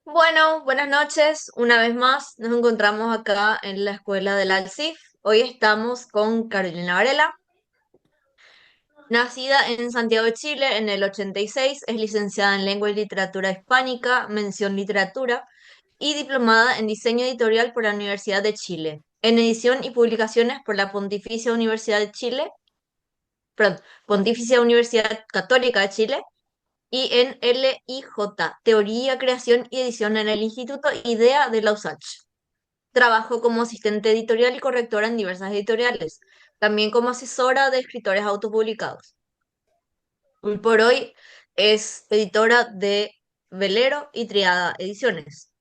Bueno, buenas noches. Una vez más nos encontramos acá en la escuela del Alcif. Hoy estamos con Carolina Varela. Nacida en Santiago de Chile en el 86, es licenciada en Lengua y Literatura Hispánica, mención Literatura, y diplomada en Diseño Editorial por la Universidad de Chile, en edición y publicaciones por la Pontificia Universidad de Chile, perdón, Pontificia Universidad Católica de Chile, y en LIJ, Teoría, Creación y Edición en el Instituto IDEA de Lausach. Trabajó como asistente editorial y correctora en diversas editoriales, también como asesora de escritores autopublicados. Hoy por hoy es editora de Velero y Triada Ediciones.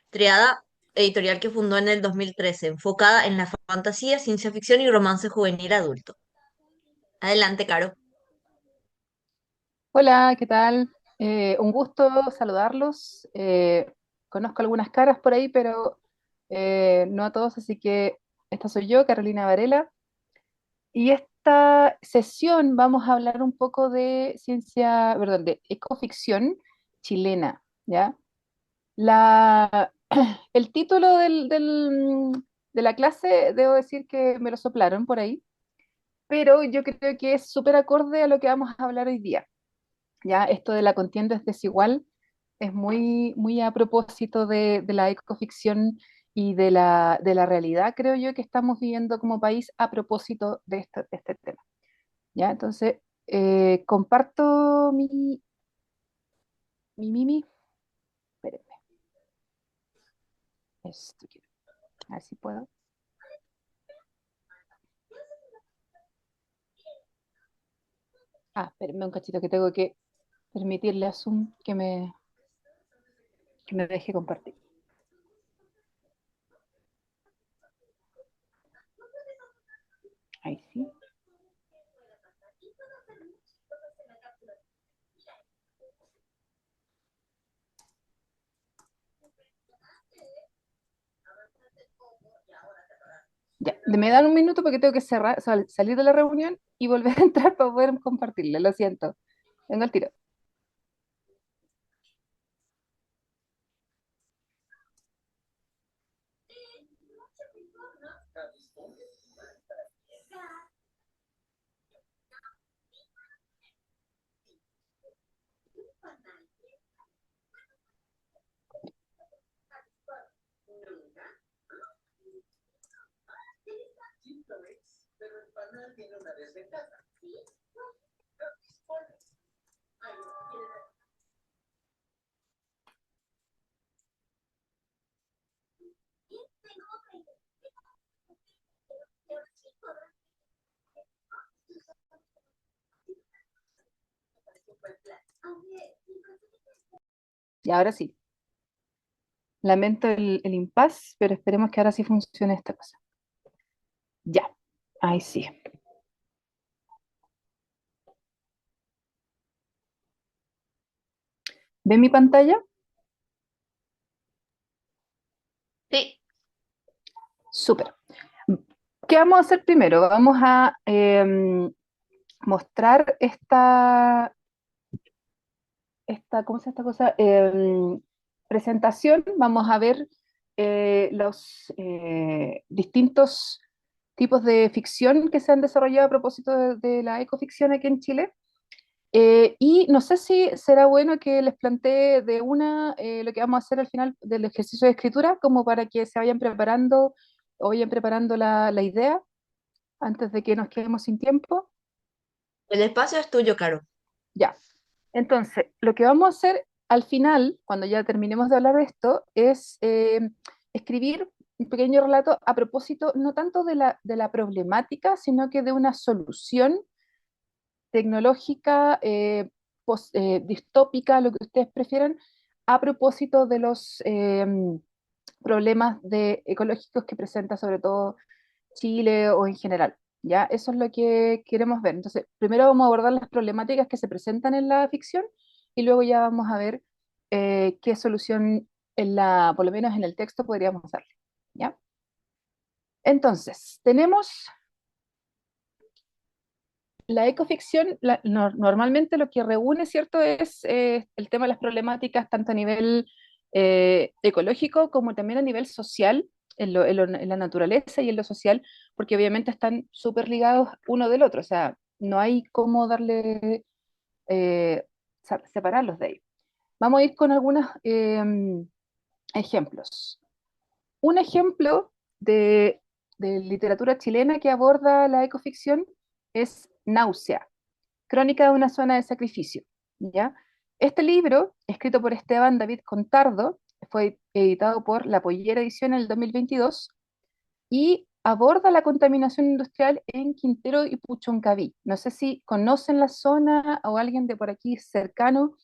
Triada, editorial que fundó en el 2013, enfocada en la fantasía, ciencia ficción y romance juvenil adulto. Adelante, Caro. Hola, ¿qué tal? Un gusto saludarlos. Conozco algunas caras por ahí, pero no a todos, así que esta soy yo, Carolina Varela. Y esta sesión vamos a hablar un poco de ciencia, perdón, de ecoficción chilena, ¿ya? La, el título de la clase, debo decir que me lo soplaron por ahí, pero yo creo que es súper acorde a lo que vamos a hablar hoy día. Ya, esto de la contienda es desigual es muy, muy a propósito de la ecoficción y de la realidad, creo yo, que estamos viviendo como país a propósito de este tema. Ya, entonces, comparto mi Mimi. Espérenme, esto quiero, a ver si puedo. Espérenme un cachito que tengo que permitirle a Zoom que me deje compartir. Ahí sí. Ya, me dan un minuto porque tengo que cerrar, salir de la reunión y volver a entrar para poder compartirle. Lo siento. Vengo al tiro. Y ahora sí. Lamento el impasse, pero esperemos que ahora sí funcione esta cosa. Ya. Ahí sí. ¿Ve mi pantalla? Sí, Súper. ¿Qué vamos a hacer primero? Vamos a mostrar ¿cómo se llama esta cosa? Presentación. Vamos a ver los distintos tipos de ficción que se han desarrollado a propósito de la ecoficción aquí en Chile. Y no sé si será bueno que les plantee de una lo que vamos a hacer al final del ejercicio de escritura, como para que se vayan preparando o vayan preparando la idea antes de que nos quedemos sin tiempo. el espacio es tuyo, Caro. Ya. Entonces, lo que vamos a hacer al final, cuando ya terminemos de hablar de esto, es escribir un pequeño relato a propósito no tanto de la problemática, sino que de una solución tecnológica, distópica, lo que ustedes prefieran, a propósito de los problemas ecológicos que presenta sobre todo Chile o en general. ¿Ya? Eso es lo que queremos ver. Entonces, primero vamos a abordar las problemáticas que se presentan en la ficción y luego ya vamos a ver qué solución por lo menos en el texto podríamos darle. ¿Ya? Entonces, tenemos la ecoficción, normalmente lo que reúne, ¿cierto?, es el tema de las problemáticas tanto a nivel ecológico como también a nivel social, en la naturaleza y en lo social, porque obviamente están súper ligados uno del otro, o sea, no hay cómo darle, eh, separarlos de ahí. Vamos a ir con algunos ejemplos. Un ejemplo de literatura chilena que aborda la ecoficción es Náusea, Crónica de una zona de sacrificio, ¿ya? Este libro, escrito por Esteban David Contardo, fue editado por La Pollera Edición en el 2022 y aborda la contaminación industrial en Quintero y Puchoncaví. No sé si conocen la zona o alguien de por aquí cercano.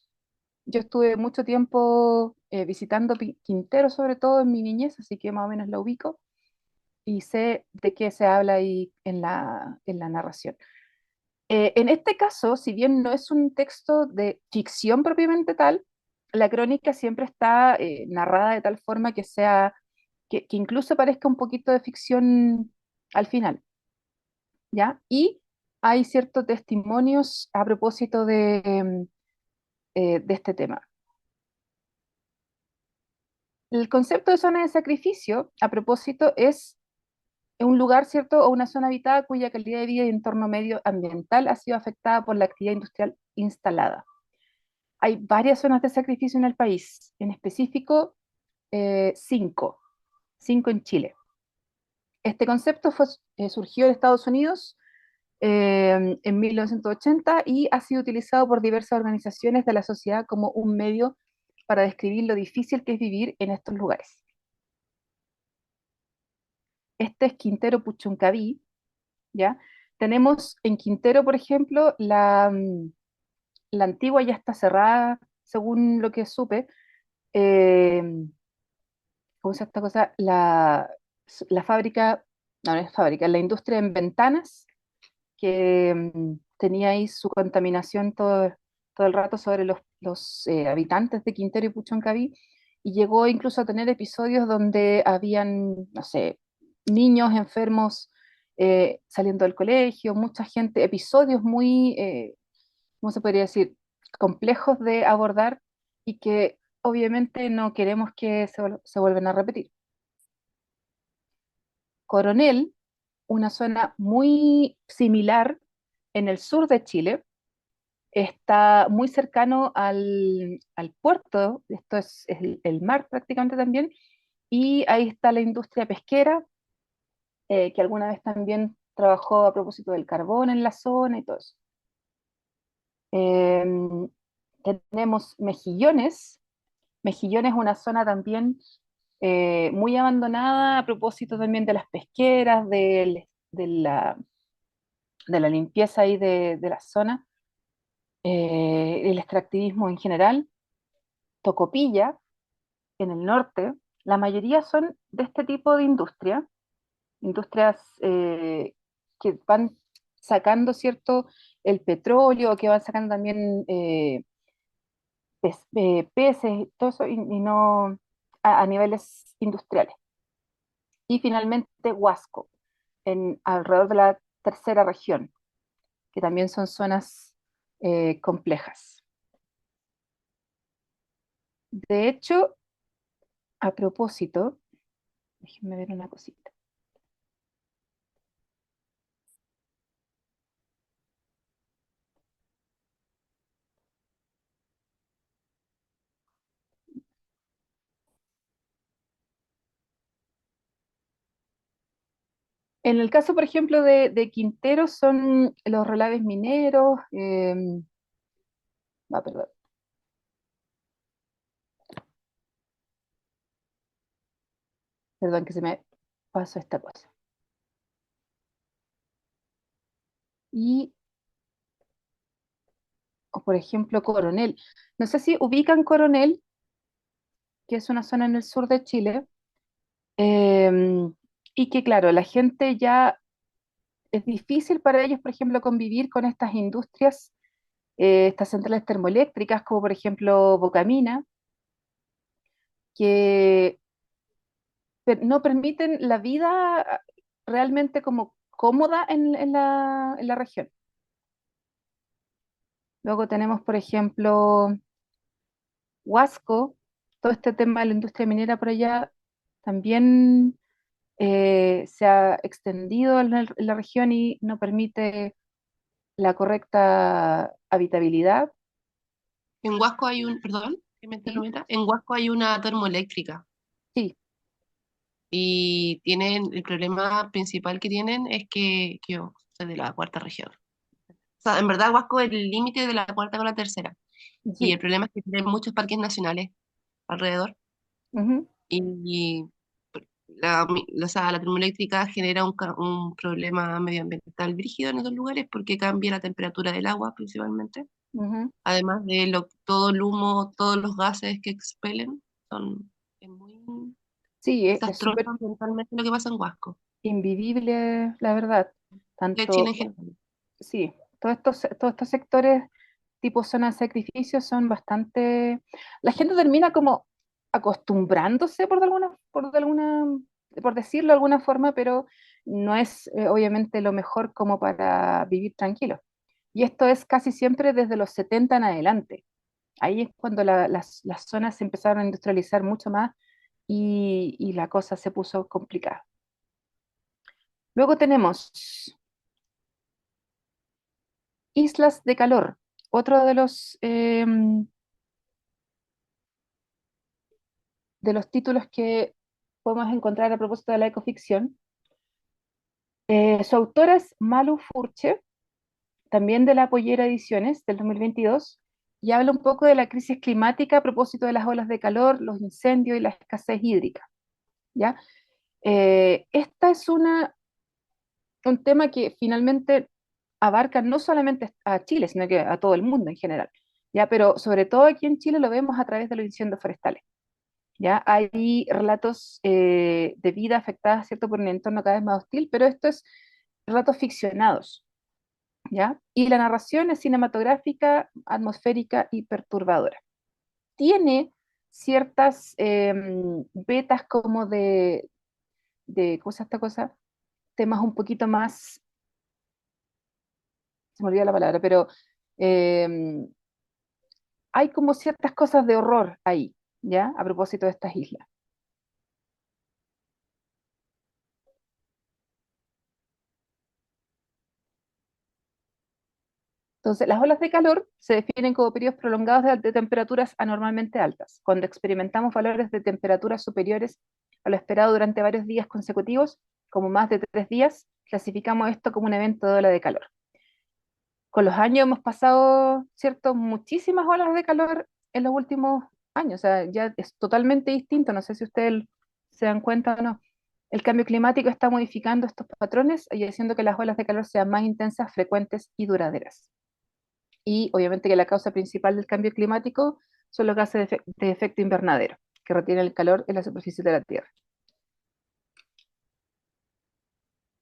Yo estuve mucho tiempo visitando Quintero, sobre todo en mi niñez, así que más o menos la ubico y sé de qué se habla ahí en la narración. En este caso, si bien no es un texto de ficción propiamente tal, la crónica siempre está narrada de tal forma que incluso parezca un poquito de ficción al final, ¿ya? Y hay ciertos testimonios a propósito de este tema. El concepto de zona de sacrificio, a propósito, es un lugar, ¿cierto?, o una zona habitada cuya calidad de vida y entorno medio ambiental ha sido afectada por la actividad industrial instalada. Hay varias zonas de sacrificio en el país, en específico cinco, cinco en Chile. Este concepto surgió en Estados Unidos en 1980 y ha sido utilizado por diversas organizaciones de la sociedad como un medio para describir lo difícil que es vivir en estos lugares. Este es Quintero Puchuncaví, ¿ya? Tenemos en Quintero, por ejemplo, la antigua ya está cerrada, según lo que supe. Eh, ¿Cómo se llama esta cosa? La fábrica, no es fábrica, la industria en ventanas, que tenía ahí su contaminación todo el rato sobre los habitantes de Quintero y Puchoncaví, y llegó incluso a tener episodios donde habían, no sé, niños enfermos saliendo del colegio, mucha gente, episodios muy, ¿cómo se podría decir?, complejos de abordar y que obviamente no queremos que se vuelvan a repetir. Coronel, una zona muy similar en el sur de Chile, está muy cercano al puerto, esto es el mar prácticamente también, y ahí está la industria pesquera, que alguna vez también trabajó a propósito del carbón en la zona y todo eso. Em, Tenemos Mejillones. Mejillones es una zona también muy abandonada a propósito también de las pesqueras, de la limpieza ahí de la zona, el extractivismo en general. Tocopilla, en el norte, la mayoría son de este tipo de industrias que van sacando, ¿cierto?, el petróleo, que van sacando también peces, todo eso, y no a niveles industriales. Y finalmente Huasco, alrededor de la tercera región, que también son zonas complejas. De hecho, a propósito, déjenme ver una cosita. En el caso, por ejemplo, de Quintero, son los relaves mineros. Perdón, perdón que se me pasó esta cosa. Y, o por ejemplo, Coronel. No sé si ubican Coronel, que es una zona en el sur de Chile, eh, y que, claro, la gente ya es difícil para ellos, por ejemplo, convivir con estas industrias, estas centrales termoeléctricas, como por ejemplo Bocamina, que no permiten la vida realmente como cómoda en la región. Luego tenemos, por ejemplo, Huasco, todo este tema de la industria minera por allá también se ha extendido en la región y no permite la correcta habitabilidad. En Huasco hay perdón, que me Sí, interrumpa, en Huasco hay una termoeléctrica sí, y tienen, el problema principal que tienen es que yo soy de la cuarta región. O sea, en verdad Huasco es el límite de la cuarta con la tercera. Y el sí. problema es que tienen muchos parques nacionales alrededor Ujú, y o sea, la termoeléctrica genera un problema medioambiental brígido en esos lugares porque cambia la temperatura del agua principalmente. ujú. Además de todo el humo, todos los gases que expelen, es muy Sí, es desastroso súper ambientalmente lo que pasa en Huasco. invivible, la verdad. De Chile en Tanto, general. sí, todos estos sectores tipo zona de sacrificio son bastante... La gente termina como acostumbrándose por decirlo de alguna forma, pero no es obviamente lo mejor como para vivir tranquilo. Y esto es casi siempre desde los 70 en adelante. Ahí es cuando las zonas se empezaron a industrializar mucho más y la cosa se puso complicada. Luego tenemos Islas de Calor, otro de los títulos que podemos encontrar a propósito de la ecoficción. Su autora es Malu Furche, también de la Pollera Ediciones del 2022, y habla un poco de la crisis climática a propósito de las olas de calor, los incendios y la escasez hídrica. ¿Ya? Esta es un tema que finalmente abarca no solamente a Chile, sino que a todo el mundo en general. ¿Ya? Pero sobre todo aquí en Chile lo vemos a través de los incendios forestales. ¿Ya? Hay relatos de vida afectada, ¿cierto?, por un entorno cada vez más hostil, pero esto es relatos ficcionados, ¿ya? Y la narración es cinematográfica, atmosférica y perturbadora. Tiene ciertas vetas como ¿cómo se llama esta cosa? Temas un poquito más, se me olvida la palabra, pero em, hay como ciertas cosas de horror ahí, ¿ya? A propósito de estas islas. Entonces, las olas de calor se definen como periodos prolongados de temperaturas anormalmente altas. Cuando experimentamos valores de temperaturas superiores a lo esperado durante varios días consecutivos, como más de 3 días, clasificamos esto como un evento de ola de calor. Con los años hemos pasado, ¿cierto?, muchísimas olas de calor en los últimos años. O sea, ya es totalmente distinto. No sé si ustedes se dan cuenta o no. El cambio climático está modificando estos patrones y haciendo que las olas de calor sean más intensas, frecuentes y duraderas. Y obviamente que la causa principal del cambio climático son los gases de efecto invernadero, que retienen el calor en la superficie de la Tierra.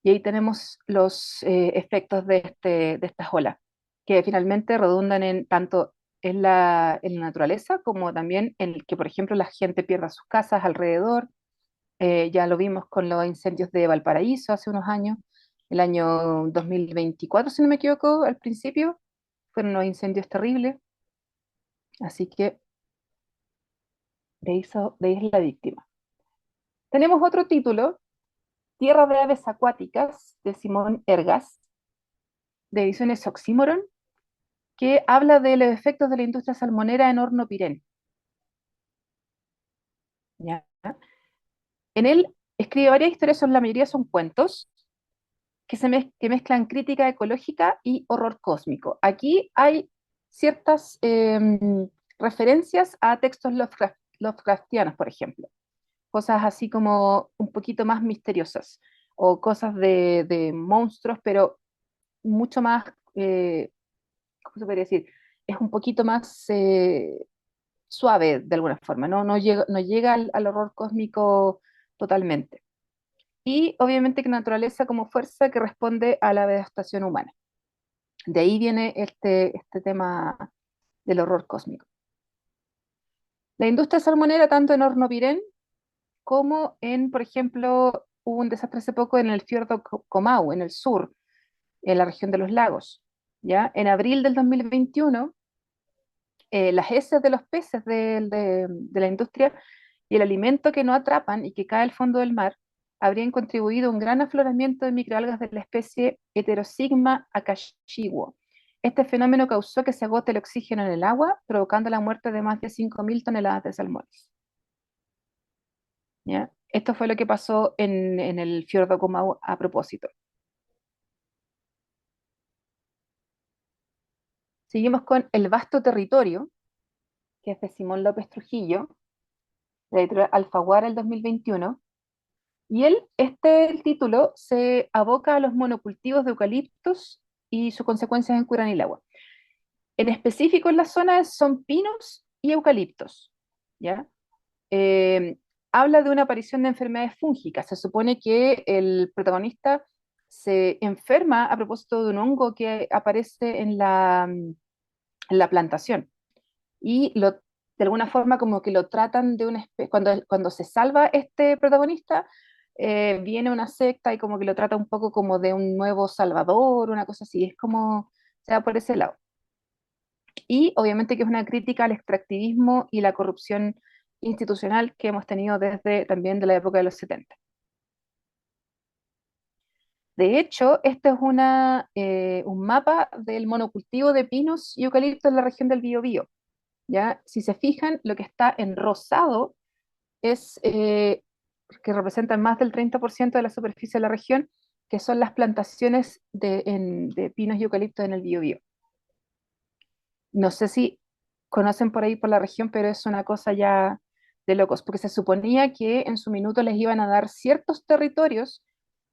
Y ahí tenemos los efectos de estas olas, que finalmente redundan en tanto en la naturaleza como también en el que, por ejemplo, la gente pierda sus casas alrededor. Ya lo vimos con los incendios de Valparaíso hace unos años, el año 2024, si no me equivoco, al principio, fueron unos incendios terribles. Así que de ahí es la víctima. Tenemos otro título, Tierra de Aves Acuáticas, de Simón Ergas, de Ediciones Oxímoron, que habla de los efectos de la industria salmonera en Horno Pirén. ¿Ya? En él escribe varias historias, la mayoría son cuentos, que mezclan crítica ecológica y horror cósmico. Aquí hay ciertas referencias a textos Lovecraftianos, por ejemplo. Cosas así como un poquito más misteriosas, o cosas de monstruos, pero mucho más, ¿cómo se podría decir? Es un poquito más suave de alguna forma, no llega al horror cósmico totalmente. Y obviamente que naturaleza como fuerza que responde a la devastación humana. De ahí viene este tema del horror cósmico. La industria salmonera, tanto en Hornopiren como en, por ejemplo, hubo un desastre hace poco en el fiordo Comau, en el sur, en la región de los lagos. ¿Ya? En abril del 2021, las heces de los peces de la industria y el alimento que no atrapan y que cae al fondo del mar habrían contribuido a un gran afloramiento de microalgas de la especie Heterosigma akashiwo. Este fenómeno causó que se agote el oxígeno en el agua, provocando la muerte de más de 5.000 toneladas de salmones. ¿Ya? Esto fue lo que pasó en el fiordo Comau a propósito. Seguimos con El vasto territorio, que es de Simón López Trujillo, de la editorial Alfaguara el 2021. Y el título se aboca a los monocultivos de eucaliptos y sus consecuencias en Curanilagua. En específico en la zona son pinos y eucaliptos, ¿ya? Eh, Habla de una aparición de enfermedades fúngicas. Se supone que el protagonista se enferma a propósito de un hongo que aparece en la plantación y de alguna forma como que lo tratan de una especie, cuando se salva este protagonista, viene una secta y como que lo trata un poco como de un nuevo salvador, una cosa así, es como, se va por ese lado. Y obviamente que es una crítica al extractivismo y la corrupción institucional que hemos tenido desde también de la época de los 70. De hecho, este es un mapa del monocultivo de pinos y eucaliptos en la región del Biobío. ¿Ya? Si se fijan, lo que está en rosado es que representan más del 30% de la superficie de la región, que son las plantaciones de pinos y eucaliptos en el Biobío. No sé si conocen por ahí por la región, pero es una cosa ya de locos, porque se suponía que en su minuto les iban a dar ciertos territorios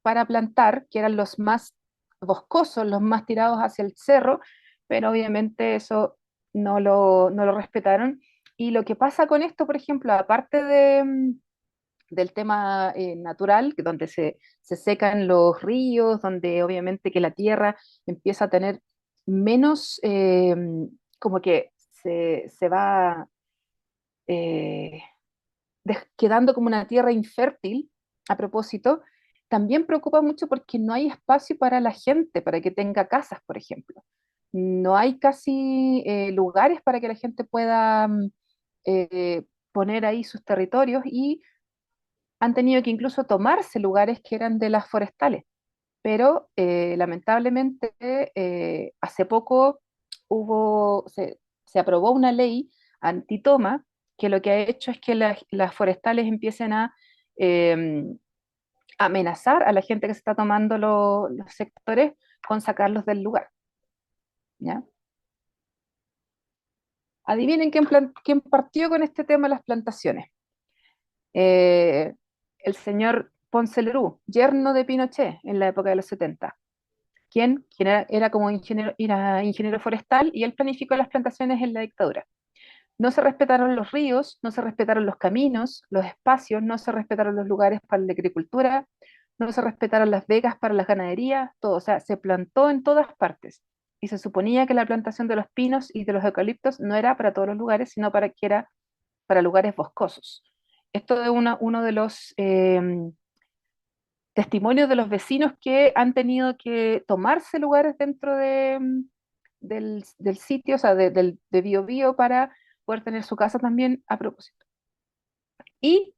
para plantar, que eran los más boscosos, los más tirados hacia el cerro, pero obviamente eso no lo respetaron. Y lo que pasa con esto, por ejemplo, aparte del tema natural, donde se secan los ríos, donde obviamente que la tierra empieza a tener menos, como que se va eh, quedando como una tierra infértil a propósito, también preocupa mucho porque no hay espacio para la gente, para que tenga casas, por ejemplo. No hay casi lugares para que la gente pueda poner ahí sus territorios y han tenido que incluso tomarse lugares que eran de las forestales. Pero lamentablemente hace poco se aprobó una ley antitoma que lo que ha hecho es que las forestales empiecen a eh, amenazar a la gente que se está tomando los sectores con sacarlos del lugar. ¿Ya? Adivinen quién partió con este tema de las plantaciones. Eh, el señor Ponce Lerú, yerno de Pinochet en la época de los 70, quien era como era ingeniero forestal y él planificó las plantaciones en la dictadura. No se respetaron los ríos, no se respetaron los caminos, los espacios, no se respetaron los lugares para la agricultura, no se respetaron las vegas para las ganaderías, todo, o sea, se plantó en todas partes. Y se suponía que la plantación de los pinos y de los eucaliptos no era para todos los lugares, sino para que era para lugares boscosos. Esto es uno de los testimonios de los vecinos que han tenido que tomarse lugares dentro del sitio, o sea, de Bio Bio para poder tener su casa también a propósito. Y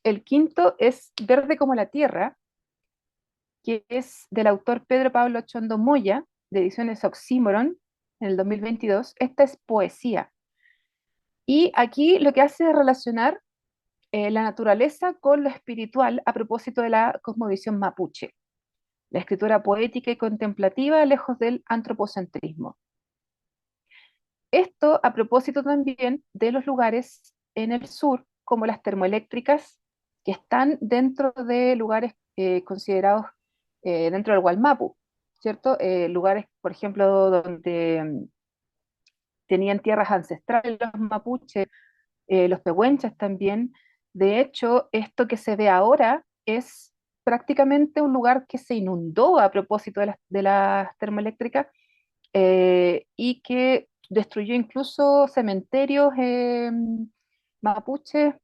el quinto es Verde como la Tierra, que es del autor Pedro Pablo Chondo Moya, de Ediciones Oxímoron, en el 2022. Esta es poesía. Y aquí lo que hace es relacionar la naturaleza con lo espiritual a propósito de la cosmovisión mapuche, la escritura poética y contemplativa lejos del antropocentrismo. Esto a propósito también de los lugares en el sur, como las termoeléctricas, que están dentro de lugares considerados dentro del Gualmapu, ¿cierto? Lugares, por ejemplo, donde tenían tierras ancestrales los mapuches, los pehuenches también. De hecho, esto que se ve ahora es prácticamente un lugar que se inundó a propósito de las termoeléctricas y que destruyó incluso cementerios mapuches,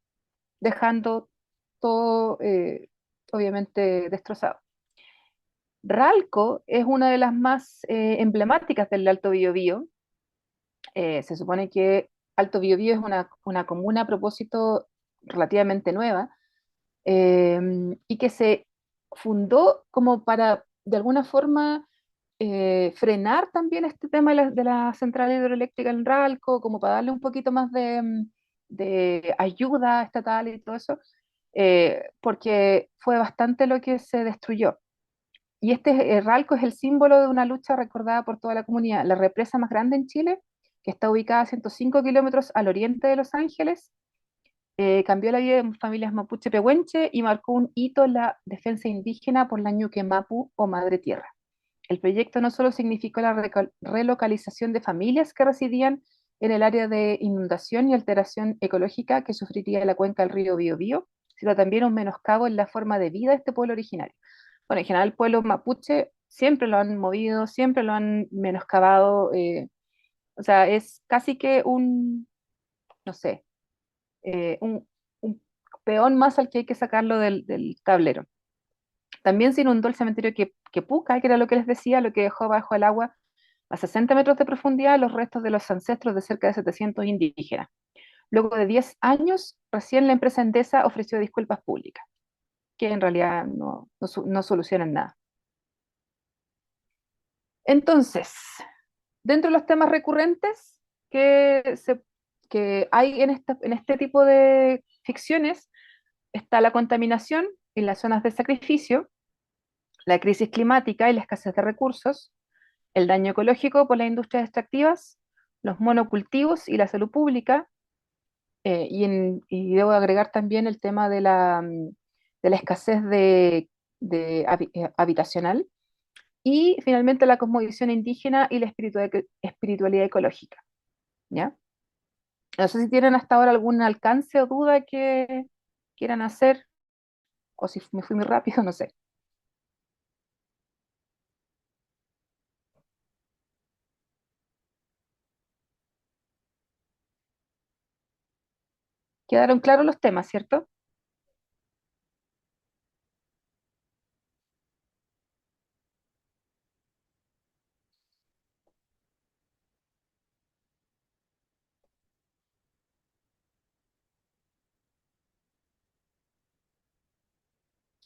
dejando todo obviamente destrozado. Ralco es una de las más emblemáticas del Alto Biobío. Se supone que Alto Biobío es una comuna a propósito relativamente nueva, eh, y que se fundó como para, de alguna forma, frenar también este tema de la central hidroeléctrica en Ralco, como para darle un poquito más de ayuda estatal y todo eso, porque fue bastante lo que se destruyó. Y Ralco es el símbolo de una lucha recordada por toda la comunidad. La represa más grande en Chile, que está ubicada a 105 kilómetros al oriente de Los Ángeles, cambió la vida de familias mapuche pehuenche y marcó un hito en la defensa indígena por la Ñuque Mapu o Madre Tierra. El proyecto no solo significó la relocalización de familias que residían en el área de inundación y alteración ecológica que sufriría la cuenca del río Biobío, sino también un menoscabo en la forma de vida de este pueblo originario. Bueno, en general el pueblo mapuche siempre lo han movido, siempre lo han menoscabado, o sea, es casi que no sé, un peón más al que hay que sacarlo del tablero. También se inundó el cementerio Quepuca, que era lo que les decía, lo que dejó bajo el agua a 60 metros de profundidad los restos de los ancestros de cerca de 700 indígenas. Luego de 10 años, recién la empresa Endesa ofreció disculpas públicas, que en realidad no solucionan nada. Entonces, dentro de los temas recurrentes que hay en este tipo de ficciones, está la contaminación en las zonas de sacrificio, la crisis climática y la escasez de recursos, el daño ecológico por las industrias extractivas, los monocultivos y la salud pública, y debo agregar también el tema de la escasez de habitacional, y finalmente la cosmovisión indígena y la espiritualidad ecológica, ¿ya? No sé si tienen hasta ahora algún alcance o duda que quieran hacer, o si me fui muy rápido, no sé. Quedaron claros los temas, ¿cierto?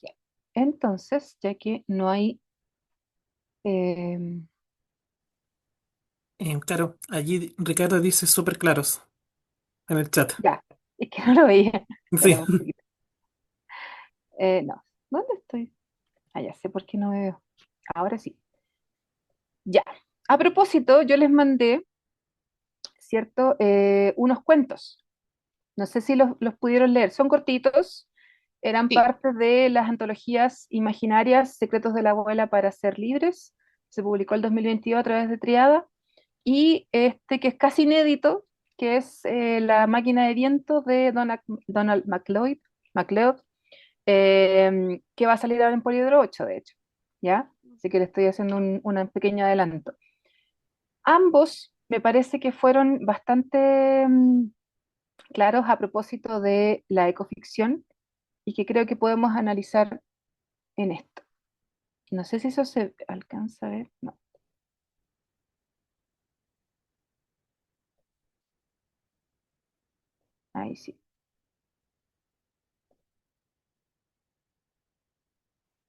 Ya. Entonces, ya que no hay... em, Claro, allí Ricardo dice súper claros en el chat. ya, es que no lo veía. Sí, Espérame un poquito. No, ¿dónde estoy? Ah, ya sé por qué no me veo. Ahora sí. Ya. A propósito, yo les mandé, ¿cierto? Unos cuentos. No sé si los pudieron leer. Son cortitos. Eran Sí, parte de las antologías imaginarias Secretos de la Abuela para Ser Libres. Se publicó el 2022 a través de Triada. Y este que es casi inédito, que es La máquina de viento de Donald MacLeod, que va a salir ahora en Poliedro 8, de hecho, ¿ya? Así que le estoy haciendo un pequeño adelanto. Ambos me parece que fueron bastante claros a propósito de la ecoficción y que creo que podemos analizar en esto. No sé si eso se alcanza a ver. No, ahí sí.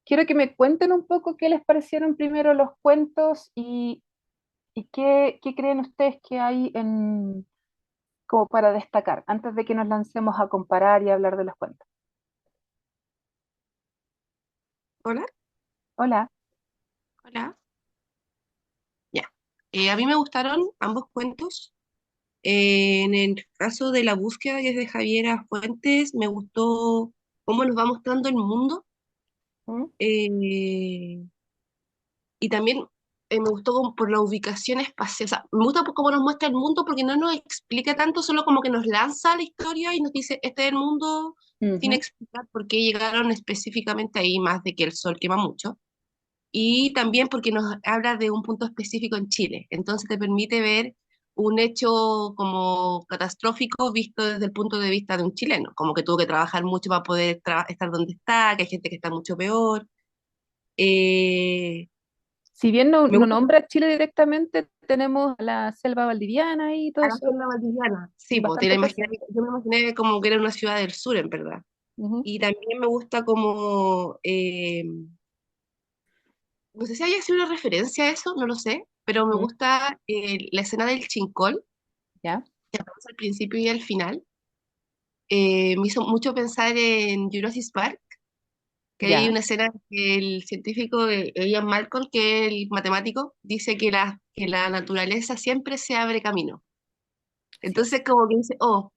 Quiero que me cuenten un poco qué les parecieron primero los cuentos y qué creen ustedes que hay como para destacar, antes de que nos lancemos a comparar y a hablar de los cuentos. hola, Hola. hola. Ya. A mí me gustaron ambos cuentos. En el caso de La búsqueda, que es de Javiera Fuentes, me gustó cómo nos va mostrando el mundo. ¿Mm? eh, y también me gustó por la ubicación espacial. O sea, me gusta por cómo nos muestra el mundo porque no nos explica tanto, solo como que nos lanza la historia y nos dice, este es el mundo, sin Ujú. explicar por qué llegaron específicamente ahí, más de que el sol quema mucho. Y también porque nos habla de un punto específico en Chile. Entonces te permite ver un hecho como catastrófico visto desde el punto de vista de un chileno, como que tuvo que trabajar mucho para poder estar donde está, que hay gente que está mucho peor. Eh, Si bien Me no gusta nombra Chile directamente, tenemos la selva valdiviana y todo a la eso selva valdiviana. Sí, pues bastante presente. yo me imaginé como que era una ciudad del sur, en verdad. Ujú, Y también me gusta como, no sé si haya sido una referencia a eso, no lo sé, pero me ujú. gusta la escena del chincol, ¿Ya? que aparece al principio y al final. Me hizo mucho pensar en Jurassic Park, que hay ¿Ya? una escena que el científico Ian Malcolm, que es el matemático, dice que la naturaleza siempre se abre camino. Así es. Entonces como que dice, oh,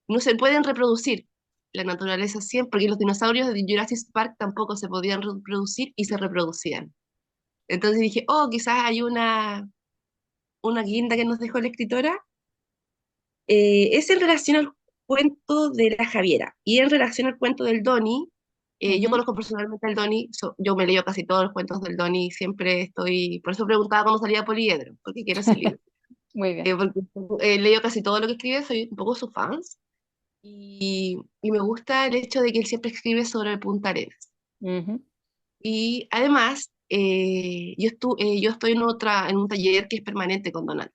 no se pueden reproducir la naturaleza siempre, porque los dinosaurios de Jurassic Park tampoco se podían reproducir y se reproducían. Entonces dije, oh, quizás hay una guinda que nos dejó la escritora. Es en relación al cuento de la Javiera y en relación al cuento del Doni. Yo Ujú. conozco personalmente al Doni, yo me leo casi todos los cuentos del Doni, siempre estoy, por eso preguntaba cómo salía Poliedro, porque quiero ese libro. Muy bien. Porque leo casi todo lo que escribe, soy un poco su fans, y me gusta el hecho de que él siempre escribe sobre Punta Arenas. Ujú. Y además, yo estoy en un taller que es permanente con Donald.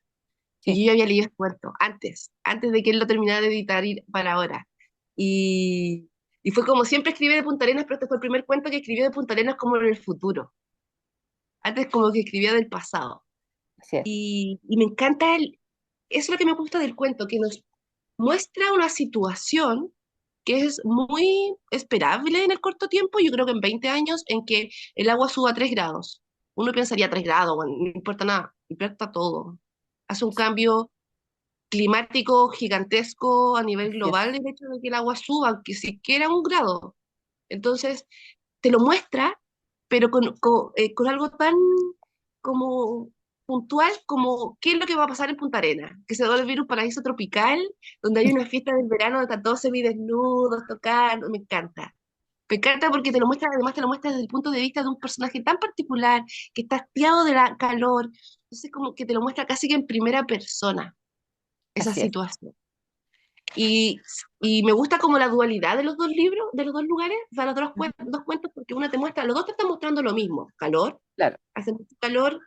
Y Sí, yo ya había leído este cuento antes de que él lo terminara de editar para ahora. Y, y fue como siempre escribí de Punta Arenas, pero este fue el primer cuento que escribió de Punta Arenas como en el futuro. Antes como que escribía del pasado. así es. Y me encanta eso es lo que me gusta del cuento, que nos muestra una situación que es muy esperable en el corto tiempo, yo creo que en 20 años, en que el agua suba a 3 grados. Uno pensaría 3 grados, bueno, no importa nada, importa todo. Hace un cambio climático gigantesco a nivel Así global es. el hecho de que el agua suba, aunque siquiera 1 grado. Entonces, te lo muestra, pero con algo tan como puntual como qué es lo que va a pasar en Punta Arenas, que se va a volver un paraíso tropical, donde hay una fiesta del verano donde están todos semidesnudos, tocando, me encanta. Me encanta porque te lo muestra, además te lo muestra desde el punto de vista de un personaje tan particular, que está hastiado de la calor, entonces como que te lo muestra casi que en primera persona, esa Así es. situación. Y, y me gusta como la dualidad de los dos libros, de los dos lugares, o sea, los Ujú. dos cuentos, porque uno te muestra, los dos te están mostrando lo mismo, calor, Claro. hace mucho calor,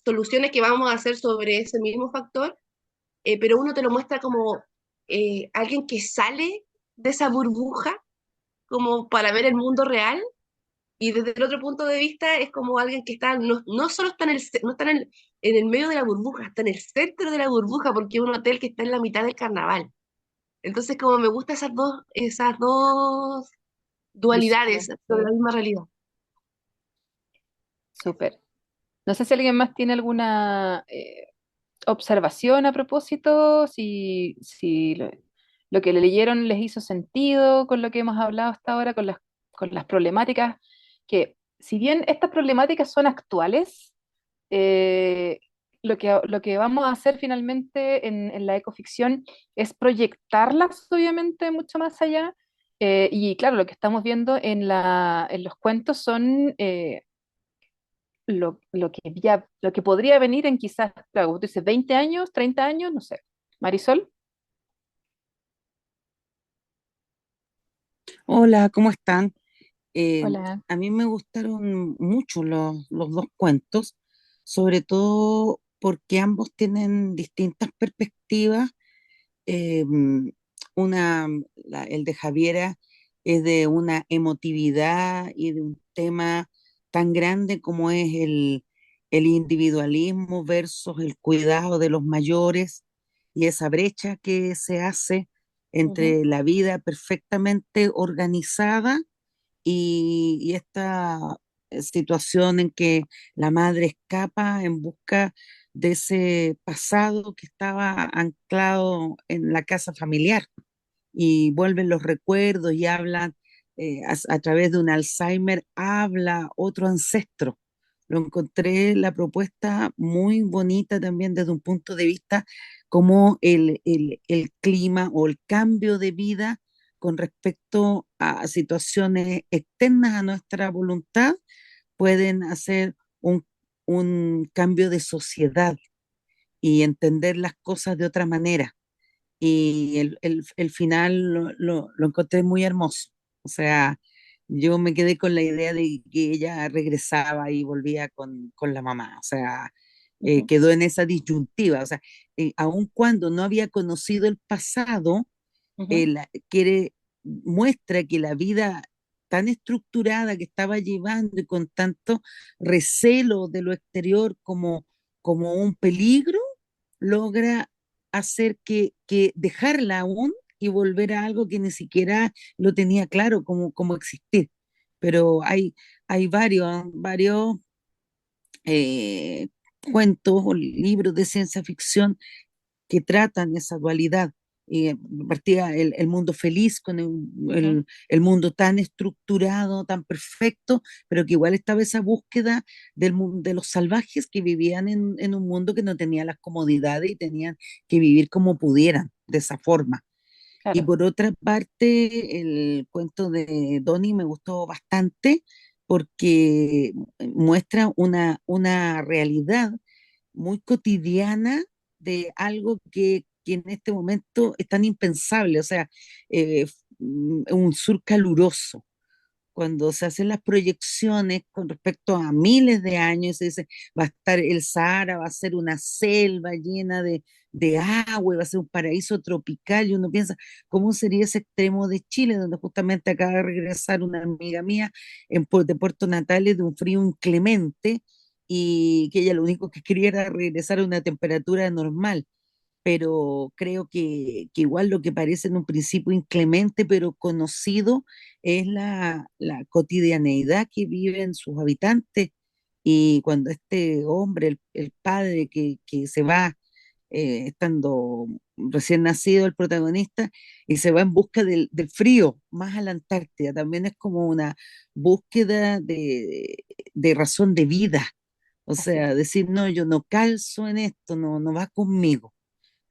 soluciones que vamos a hacer sobre ese mismo factor, pero uno te lo muestra como alguien que sale de esa burbuja, como para ver el mundo real, y desde el otro punto de vista es como alguien que está, no solo está no está en el medio de la burbuja, está en el centro de la burbuja, porque es un hotel que está en la mitad del carnaval. Entonces, como me gustan esas dos dualidades Visiones, sobre la sí. misma realidad. Súper. No sé si alguien más tiene alguna observación a propósito, si lo que le leyeron les hizo sentido con lo que hemos hablado hasta ahora, con las problemáticas, que si bien estas problemáticas son actuales, lo que vamos a hacer finalmente en la ecoficción es proyectarlas obviamente mucho más allá. Y claro, lo que estamos viendo en los cuentos son lo que podría venir en quizás, claro, como tú dices, 20 años, 30 años, no sé. Marisol, Hola, ¿cómo están? Eh, hola. a mí me gustaron mucho los dos cuentos, sobre todo porque ambos tienen distintas perspectivas. Eh, mm, el de Javiera es de una emotividad y de un tema tan grande como es el individualismo versus el cuidado de los mayores y esa brecha que se hace Ujú. entre la vida perfectamente organizada y esta situación en que la madre escapa en busca de ese pasado que estaba anclado en la casa familiar y vuelven los recuerdos y hablan a través de un Alzheimer, habla otro ancestro. Lo encontré la propuesta muy bonita también desde un punto de vista como el clima o el cambio de vida con respecto a situaciones externas a nuestra voluntad pueden hacer un cambio de sociedad y entender las cosas de otra manera. Y el final lo encontré muy hermoso. O sea, yo me quedé con la idea de que ella regresaba y volvía con la mamá. O sea, Ujú, quedó en esa disyuntiva. O sea, aun cuando no había conocido el pasado, ujú. él muestra que la vida tan estructurada que estaba llevando y con tanto recelo de lo exterior como un peligro, logra hacer que dejarla aún y volver a algo que ni siquiera lo tenía claro como existir. Pero hay varios eh, cuentos o libros de ciencia ficción que tratan esa dualidad. Partía el mundo feliz con Ujú. el mundo tan estructurado, tan perfecto, pero que igual estaba esa búsqueda de los salvajes que vivían en un mundo que no tenía las comodidades y tenían que vivir como pudieran, de esa forma. Y Claro. por otra parte, el cuento de Donnie me gustó bastante porque muestra una realidad muy cotidiana de algo que en este momento es tan impensable, o sea, un sur caluroso. Cuando se hacen las proyecciones con respecto a miles de años, se dice, va a estar el Sahara, va a ser una selva llena de agua, y va a ser un paraíso tropical, y uno piensa, ¿cómo sería ese extremo de Chile, donde justamente acaba de regresar una amiga mía de Puerto Natales de un frío inclemente, y que ella lo único que quería era regresar a una temperatura normal? Pero creo que igual lo que parece en un principio inclemente, pero conocido, es la cotidianeidad que viven sus habitantes. Y cuando este hombre, el padre que se va, estando recién nacido el protagonista, y se va en busca del frío, más a la Antártida, también es como una búsqueda de razón de vida. O Así es. sea, decir, no, yo no calzo en esto, no va conmigo.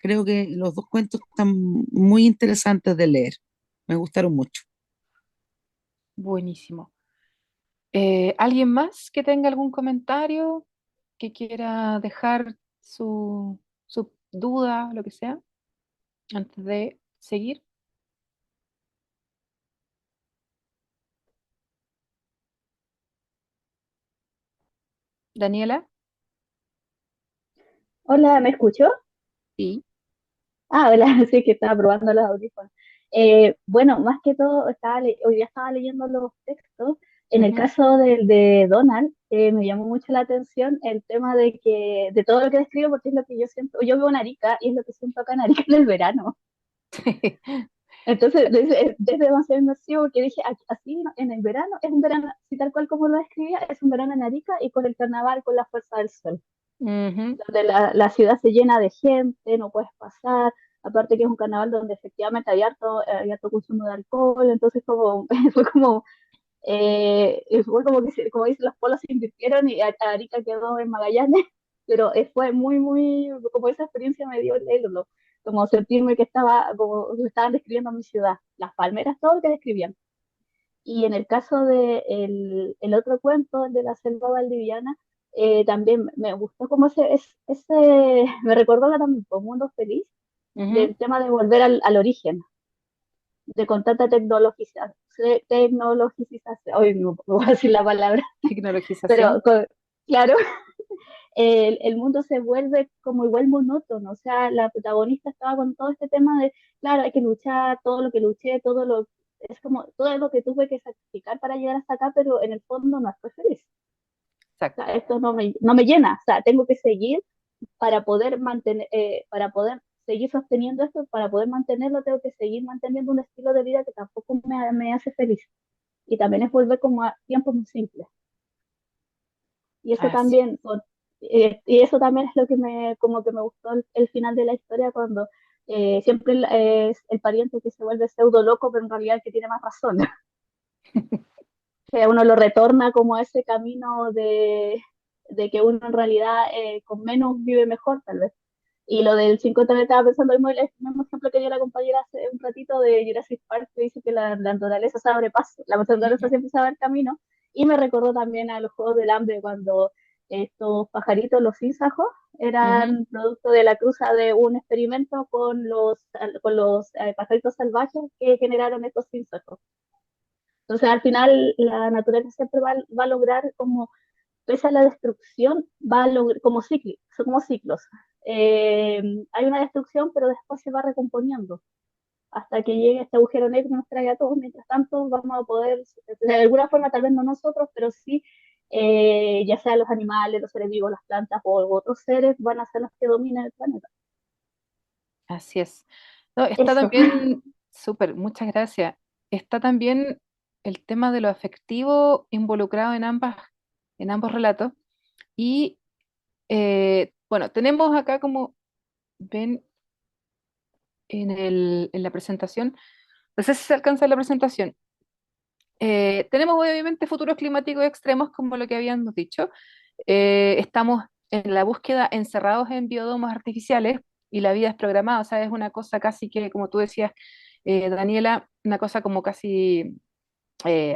Creo que los dos cuentos están muy interesantes de leer. Me gustaron mucho. Buenísimo. ¿Alguien más que tenga algún comentario, que quiera dejar su duda, lo que sea, antes de seguir? Daniela. Hola, ¿me escuchó? Sí. Ah, hola, sí que estaba probando los audífonos. Bueno, más que todo, hoy día estaba leyendo los textos. En el Ujú. caso del de Donald, me llamó mucho la atención el tema de todo lo que describe, porque es lo que yo siento. Yo vivo en Arica y es lo que siento acá en Arica en el verano. Entonces, desde demasiado inmersivo, porque dije, así ¿no? En el verano, es un verano, así tal cual como lo describía, es un verano en Arica y con el carnaval, con la fuerza del sol, Ujú. donde la ciudad se llena de gente, no puedes pasar, aparte que es un carnaval donde efectivamente hay harto consumo de alcohol, entonces como, fue como que, como dicen, los polos se invirtieron y Arica quedó en Magallanes, pero fue muy, como esa experiencia me dio leerlo, como sentirme que estaba, como me estaban describiendo mi ciudad, las palmeras, todo lo que describían. Y en el caso de el otro cuento, el de la selva valdiviana, también me gustó como me recordó también un mundo feliz Ujú. del tema de volver al origen, de con tanta tecnologización, hoy no puedo decir la palabra, pero Tecnologización. claro, el mundo se vuelve como igual monótono, o sea, la protagonista estaba con todo este tema de, claro, hay que luchar, todo lo que luché, es como todo lo que tuve que sacrificar para llegar hasta acá, pero en el fondo no estoy feliz. O Exacto. sea, esto no me llena, o sea, tengo que seguir para poder seguir sosteniendo esto, para poder mantenerlo, tengo que seguir manteniendo un estilo de vida que tampoco me hace feliz. Y también es volver como a tiempos muy simples. Y eso Así. también, y eso también es lo que como que me gustó el final de la historia cuando siempre es el pariente que se vuelve pseudo loco, pero en realidad el que tiene más razón. Que uno lo retorna como a ese camino de que uno en realidad con menos vive mejor, tal vez. Y lo del 5 también estaba pensando el mismo ejemplo que dio la compañera hace un ratito de Jurassic Park, que dice que la naturaleza se abre paso, la naturaleza Ujú. siempre se abre camino. Y me recordó también a los Juegos del Hambre cuando estos pajaritos, los sínsajos, Ujú. eran producto de la cruza de un experimento con los pajaritos salvajes que generaron estos insectos. Entonces, al final, la naturaleza siempre va a lograr como, pese a la destrucción, va a lograr como ciclos, son como ciclos. Hay una destrucción, pero después se va recomponiendo hasta que llegue este agujero negro y nos traiga a todos. Mientras tanto, vamos a poder, de alguna forma, tal vez no nosotros, pero sí, ya sea los animales, los seres vivos, las plantas o otros seres, van a ser los que dominen el planeta. Así es. No, está Eso. también, súper, muchas gracias. Está también el tema de lo afectivo involucrado en ambos relatos. Y bueno, tenemos acá, como ven en la presentación, no sé si se alcanza la presentación. Tenemos obviamente futuros climáticos extremos, como lo que habíamos dicho. Estamos en la búsqueda encerrados en biodomos artificiales y la vida es programada, o sea, es una cosa casi que, como tú decías, Daniela, una cosa como casi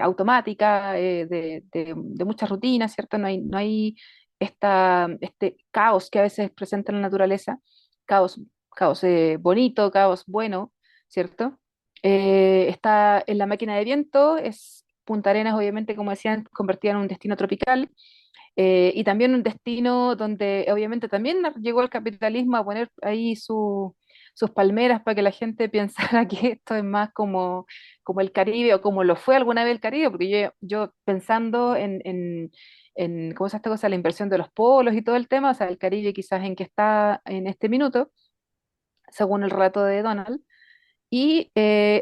automática, de muchas rutinas, ¿cierto? No hay este caos que a veces presenta la naturaleza, caos, caos bonito, caos bueno, ¿cierto? Está en la máquina de viento, es Punta Arenas, obviamente, como decían, convertida en un destino tropical, y también un destino donde obviamente también llegó el capitalismo a poner ahí sus palmeras para que la gente pensara que esto es más como el Caribe o como lo fue alguna vez el Caribe, porque yo pensando en cómo es esta cosa, la inversión de los polos y todo el tema, o sea, el Caribe quizás en que está en este minuto, según el relato de Donald, y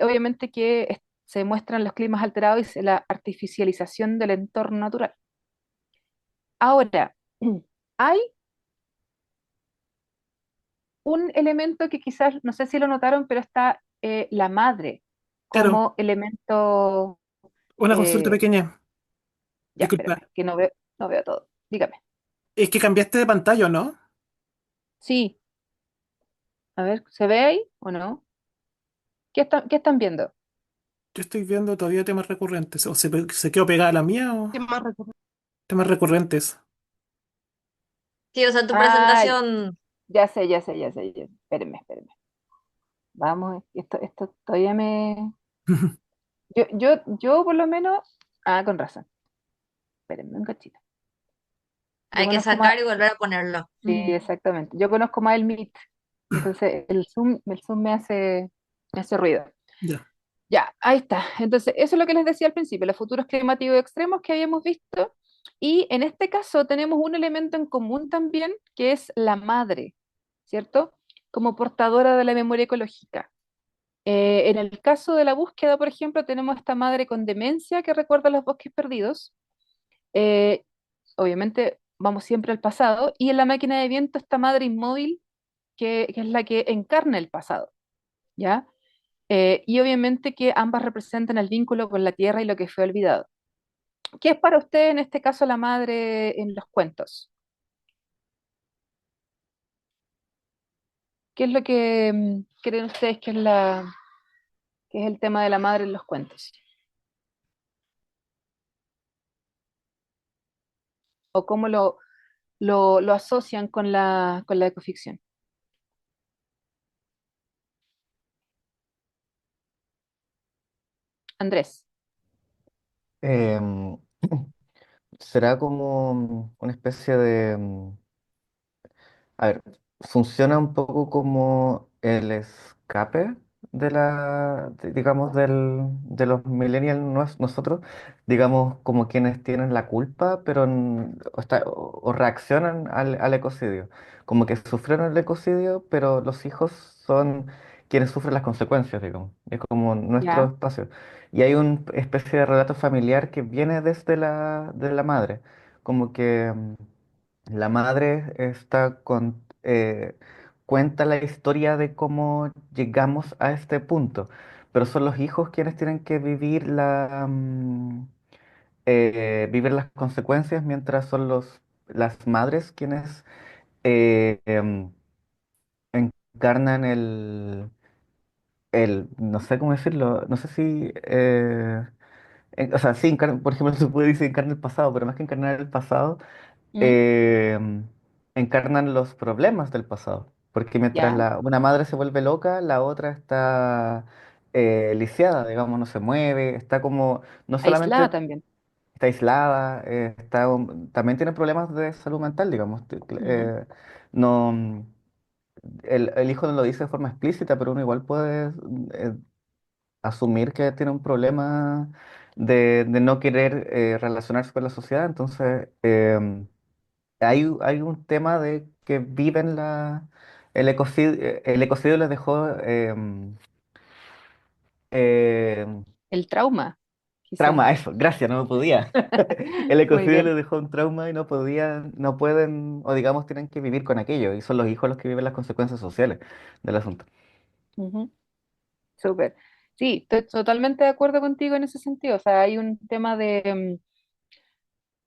obviamente que se muestran los climas alterados y la artificialización del entorno natural. Ahora, hay un elemento que quizás, no sé si lo notaron, pero está la madre Claro, como elemento, una consulta eh, pequeña. ya, Disculpa. espérame, que no veo todo. Dígame. Es que cambiaste de pantalla, ¿no? Sí, a ver, ¿se ve ahí o no? ¿Qué están viendo? Yo estoy viendo todavía temas recurrentes. ¿O se quedó pegada la mía o ¿Qué más recuerdo? temas recurrentes? Sí, o sea, tu Ah, presentación. ya sé, ya sé, ya sé, ya. Espérenme. Vamos, esto todavía me... Yo por lo menos... Ah, con razón. Espérenme un cachito. Yo Hay que conozco más... sacar y volver a ponerlo. Sí, exactamente. Yo conozco más el Meet. Entonces el Zoom me hace ruido. Ya. Ya, ahí está. Entonces, eso es lo que les decía al principio, los futuros climáticos extremos que habíamos visto. Y en este caso tenemos un elemento en común también, que es la madre, ¿cierto? Como portadora de la memoria ecológica. En el caso de la búsqueda, por ejemplo, tenemos esta madre con demencia que recuerda los bosques perdidos. Eh, Obviamente vamos siempre al pasado. Y en la máquina de viento, esta madre inmóvil que es la que encarna el pasado, ¿ya? Y obviamente que ambas representan el vínculo con la tierra y lo que fue olvidado. ¿Qué es para usted en este caso la madre en los cuentos? ¿Qué es lo que creen ustedes que es el tema de la madre en los cuentos? ¿O cómo lo asocian con la ecoficción? Andrés. Em, será como una especie de, a ver, funciona un poco como el escape digamos, de los millennials nosotros, digamos, como quienes tienen la culpa, pero o reaccionan al ecocidio, como que sufrieron el ecocidio, pero los hijos son quienes sufren las consecuencias, digamos, es como nuestro Ya, espacio. Y hay una especie de relato familiar que viene desde de la madre, como que la madre cuenta la historia de cómo llegamos a este punto, pero son los hijos quienes tienen que vivir las consecuencias, mientras son las madres quienes eh, em, encarnan no sé cómo decirlo, no sé si, o sea, sí, por ejemplo, se puede decir encarna el pasado, pero más que encarnar el pasado, ¿Mm? em, encarnan los problemas del pasado. Porque mientras ¿Ya? una madre se vuelve loca, la otra está lisiada, digamos, no se mueve, está como, no Aislada solamente también. está aislada, también tiene problemas de salud mental, digamos. Ujú. No, el hijo no lo dice de forma explícita, pero uno igual puede asumir que tiene un problema de no querer relacionarse con la sociedad. Entonces, hay un tema de que viven el ecocidio les dejó eh, El trauma, quizá. trauma, eso, gracias, no me podía. El Muy ecocidio bien. les dejó un trauma y no podían, no pueden, o digamos, tienen que vivir con aquello, y son los hijos los que viven las consecuencias sociales del asunto. Ujú. Súper. Sí, estoy totalmente de acuerdo contigo en ese sentido. O sea, hay un tema de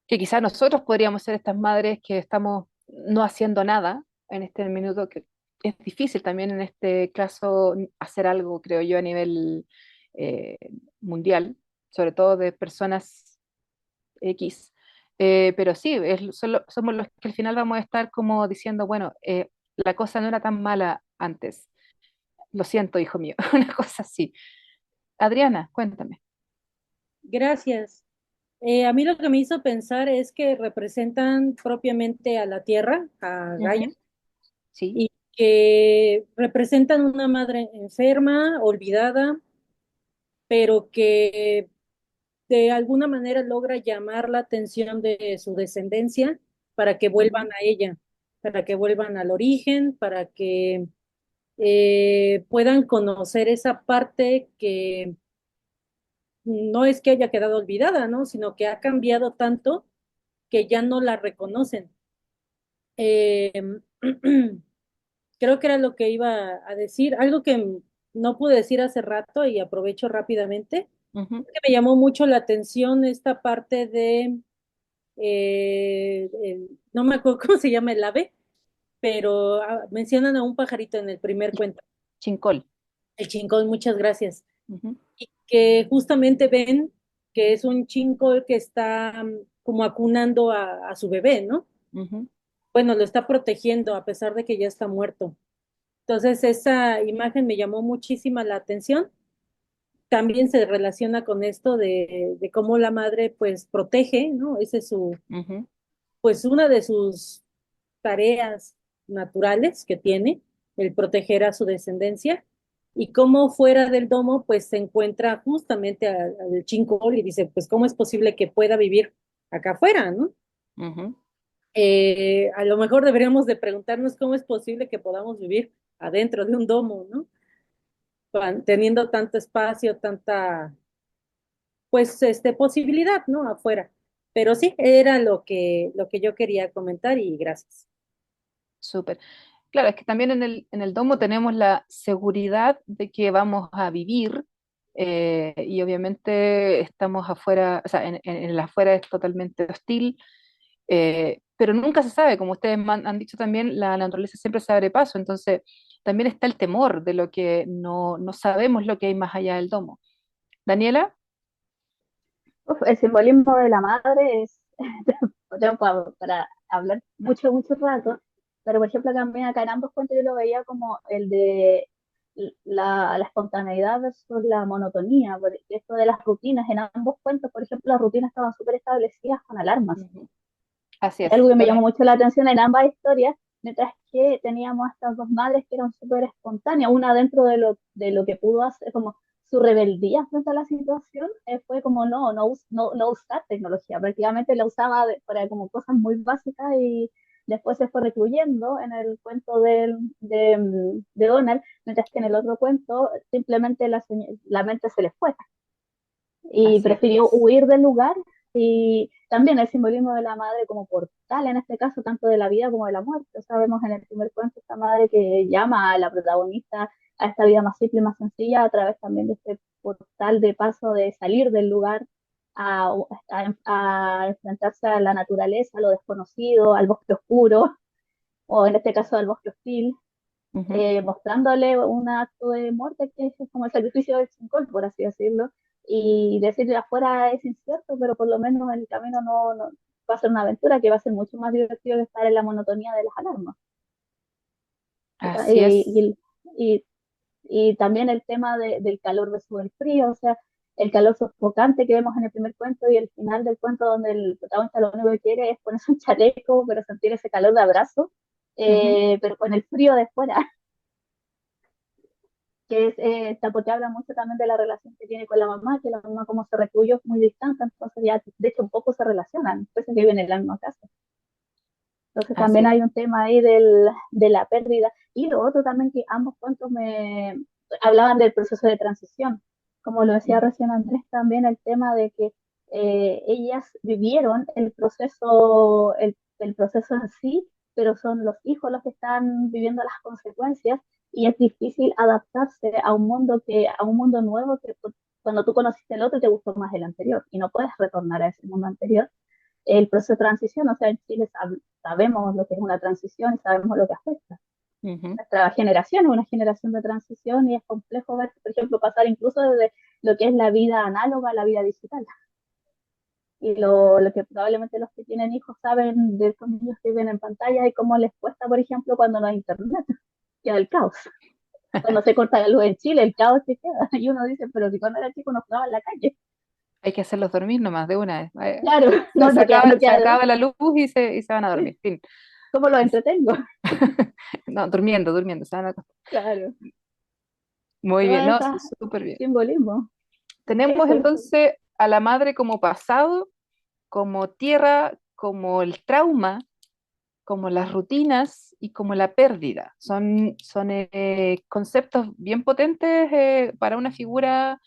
que quizás nosotros podríamos ser estas madres que estamos no haciendo nada en este minuto, que es difícil también en este caso hacer algo, creo yo, a nivel eh, mundial, sobre todo de personas X. Pero sí, somos los que al final vamos a estar como diciendo, bueno, la cosa no era tan mala antes. Lo siento, hijo mío, una cosa así. Adriana, cuéntame. Gracias. A mí lo que me hizo pensar es que representan propiamente a la tierra, a Gaia, Ujú. Sí. y que representan una madre enferma, olvidada, pero que de alguna manera logra llamar la atención de su descendencia para que vuelvan Ujú. a ella, para que vuelvan al origen, para que puedan conocer esa parte que no es que haya quedado olvidada, ¿no? Sino que ha cambiado tanto que ya no la reconocen. Eh, creo que era lo que iba a decir, algo que no pude decir hace rato y aprovecho rápidamente, Ujú. que me llamó mucho la atención esta parte de, no me acuerdo cómo se llama el ave, pero mencionan a un pajarito en el primer cuento, Chincol. el chincón, muchas gracias, Ujú. y que justamente ven que es un chincol que está como acunando a su bebé, ¿no? Ujú. Bueno, lo está protegiendo a pesar de que ya está muerto. Entonces, esa imagen me llamó muchísima la atención. También se relaciona con esto de cómo la madre pues protege, ¿no? Ese es su, Ujú. pues una de sus tareas naturales que tiene, el proteger a su descendencia. Y cómo fuera del domo pues se encuentra justamente al chincol y dice, pues cómo es posible que pueda vivir acá afuera, ¿no? Ujú. A lo mejor deberíamos de preguntarnos cómo es posible que podamos vivir adentro de un domo, ¿no? Teniendo tanto espacio, tanta, pues, posibilidad, ¿no? Afuera. Pero sí, era lo que yo quería comentar y gracias. Súper. Claro, es que también en el domo tenemos la seguridad de que vamos a vivir y obviamente estamos afuera, o sea, en el afuera es totalmente hostil, pero nunca se sabe, como ustedes han dicho también, la naturaleza siempre se abre paso, entonces también está el temor de lo que no sabemos lo que hay más allá del domo. Daniela, Uf, el simbolismo de la madre es yo para hablar mucho, mucho rato, pero por ejemplo también acá en ambos cuentos yo lo veía como el de la espontaneidad versus la monotonía, porque esto de las rutinas, en ambos cuentos, por ejemplo, las rutinas estaban súper establecidas con alarmas. ujú, así Es es. algo que me llamó mucho la atención en ambas historias, mientras que teníamos a estas dos madres que eran súper espontáneas, una dentro de lo que pudo hacer, como su rebeldía frente a la situación, fue como no usar tecnología, prácticamente la usaba para como cosas muy básicas y después se fue recluyendo en el cuento de Donald, mientras que en el otro cuento simplemente la mente se le fue y Así prefirió es. huir del lugar y también el simbolismo de la madre como portal en este caso, tanto de la vida como de la muerte. Sabemos en el primer cuento esta madre que llama a la protagonista a esta vida más simple y más sencilla a través también de este portal de paso de salir del lugar a, a enfrentarse a la naturaleza, a lo desconocido, al bosque oscuro, o en este caso al bosque hostil, Ujú. mostrándole un acto de muerte que es como el sacrificio del Chincol, por así decirlo, y decirle afuera es incierto, pero por lo menos en el camino va a ser una aventura que va a ser mucho más divertido que estar en la monotonía de las alarmas. Así Y, es. y, y también el tema del calor versus el frío, o sea, el calor sofocante que vemos en el primer cuento y el final del cuento donde el protagonista lo único que quiere es ponerse un chaleco, pero sentir ese calor de abrazo, Ujú. pero con el frío de fuera, que es, porque habla mucho también de la relación que tiene con la mamá, que la mamá como se recluyó muy distante, entonces ya de hecho un poco se relacionan, pese a que viven en la misma casa. Entonces Así también es. hay un tema ahí de la pérdida. Y lo otro también que ambos cuentos me hablaban del proceso de transición. Como lo decía Ujú. recién Andrés, también el tema de que ellas vivieron el proceso en sí, pero son los hijos los que están viviendo las consecuencias y es difícil adaptarse a un mundo nuevo que cuando tú conociste el otro te gustó más el anterior y no puedes retornar a ese mundo anterior el proceso de transición, o sea, en Chile sabemos lo que es una transición y sabemos lo que afecta. Ujú. Nuestra generación es una generación de transición y es complejo ver, por ejemplo, pasar incluso desde lo que es la vida análoga a la vida digital. Y lo que probablemente los que tienen hijos saben de estos niños que viven en pantalla y cómo les cuesta, por ejemplo, cuando no hay internet, queda el caos. Cuando se corta la luz en Chile, el caos se queda. Y uno dice, pero si cuando era chico nos jugaba en la calle. Hay que hacerlos dormir nomás de una vez. Claro, no, no Se queda de acaba otra. la luz y se van a dormir. Fin. ¿Cómo los entretengo? No, durmiendo, durmiendo. Se van a acostar. Claro, Muy bien, todas no, esas súper bien. simbolismo. Tenemos Eso. entonces a la madre como pasado, como tierra, como el trauma, como las rutinas y como la pérdida. Son conceptos bien potentes para una figura,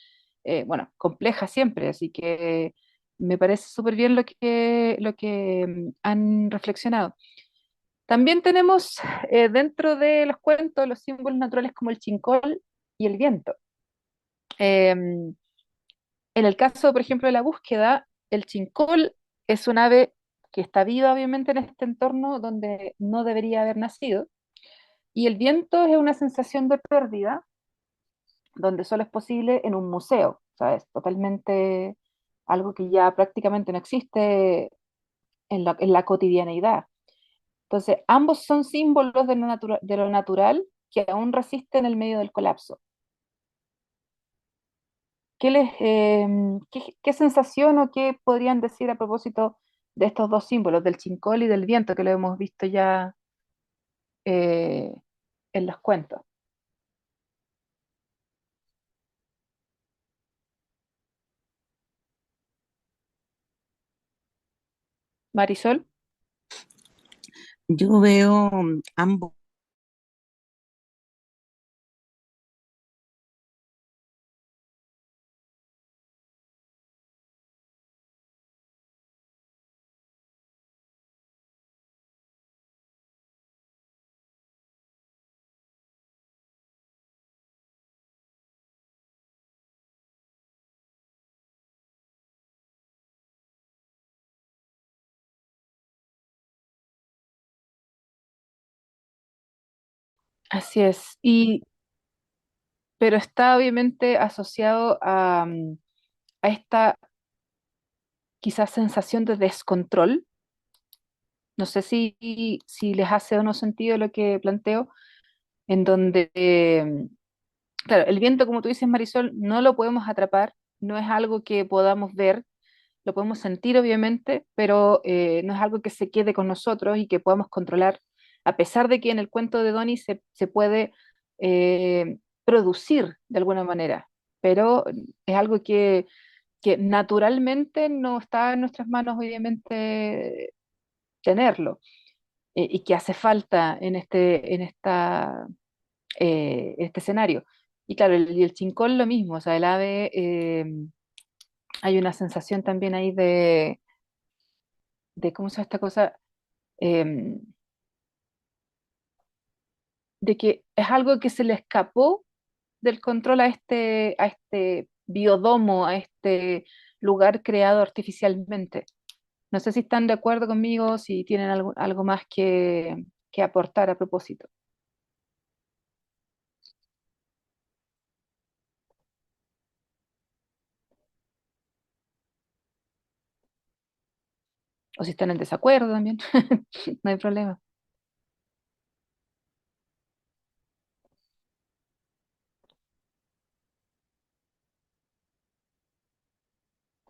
bueno, compleja siempre, así que me parece súper bien lo que han reflexionado. También tenemos dentro de los cuentos los símbolos naturales como el chincol y el viento. En el caso, por ejemplo, de la búsqueda, el chincol es un ave que está viva, obviamente, en este entorno donde no debería haber nacido, y el viento es una sensación de pérdida, donde solo es posible en un museo, ¿sabes? Totalmente algo que ya prácticamente no existe en la cotidianeidad. Entonces, ambos son símbolos de lo natural que aún resisten en el medio del colapso. ¿Qué sensación o qué podrían decir a propósito de estos dos símbolos, del chincol y del viento, que lo hemos visto ya eh, en los cuentos? Marisol. Yo veo ambos. Así es. Pero está obviamente asociado a esta quizás sensación de descontrol. No sé si les hace o no sentido lo que planteo, en donde, claro, el viento, como tú dices, Marisol, no lo podemos atrapar, no es algo que podamos ver, lo podemos sentir obviamente, pero no es algo que se quede con nosotros y que podamos controlar, a pesar de que en el cuento de Donnie se puede producir de alguna manera, pero es algo que naturalmente no está en nuestras manos, obviamente, tenerlo, y que hace falta en este escenario. Y claro, y el chincón lo mismo, o sea, el ave, hay una sensación también ahí de ¿cómo se llama esta cosa? Eh, de que es algo que se le escapó del control a este biodomo, a este lugar creado artificialmente. No sé si están de acuerdo conmigo, si tienen algo más que aportar a propósito. O si están en desacuerdo también, no hay problema.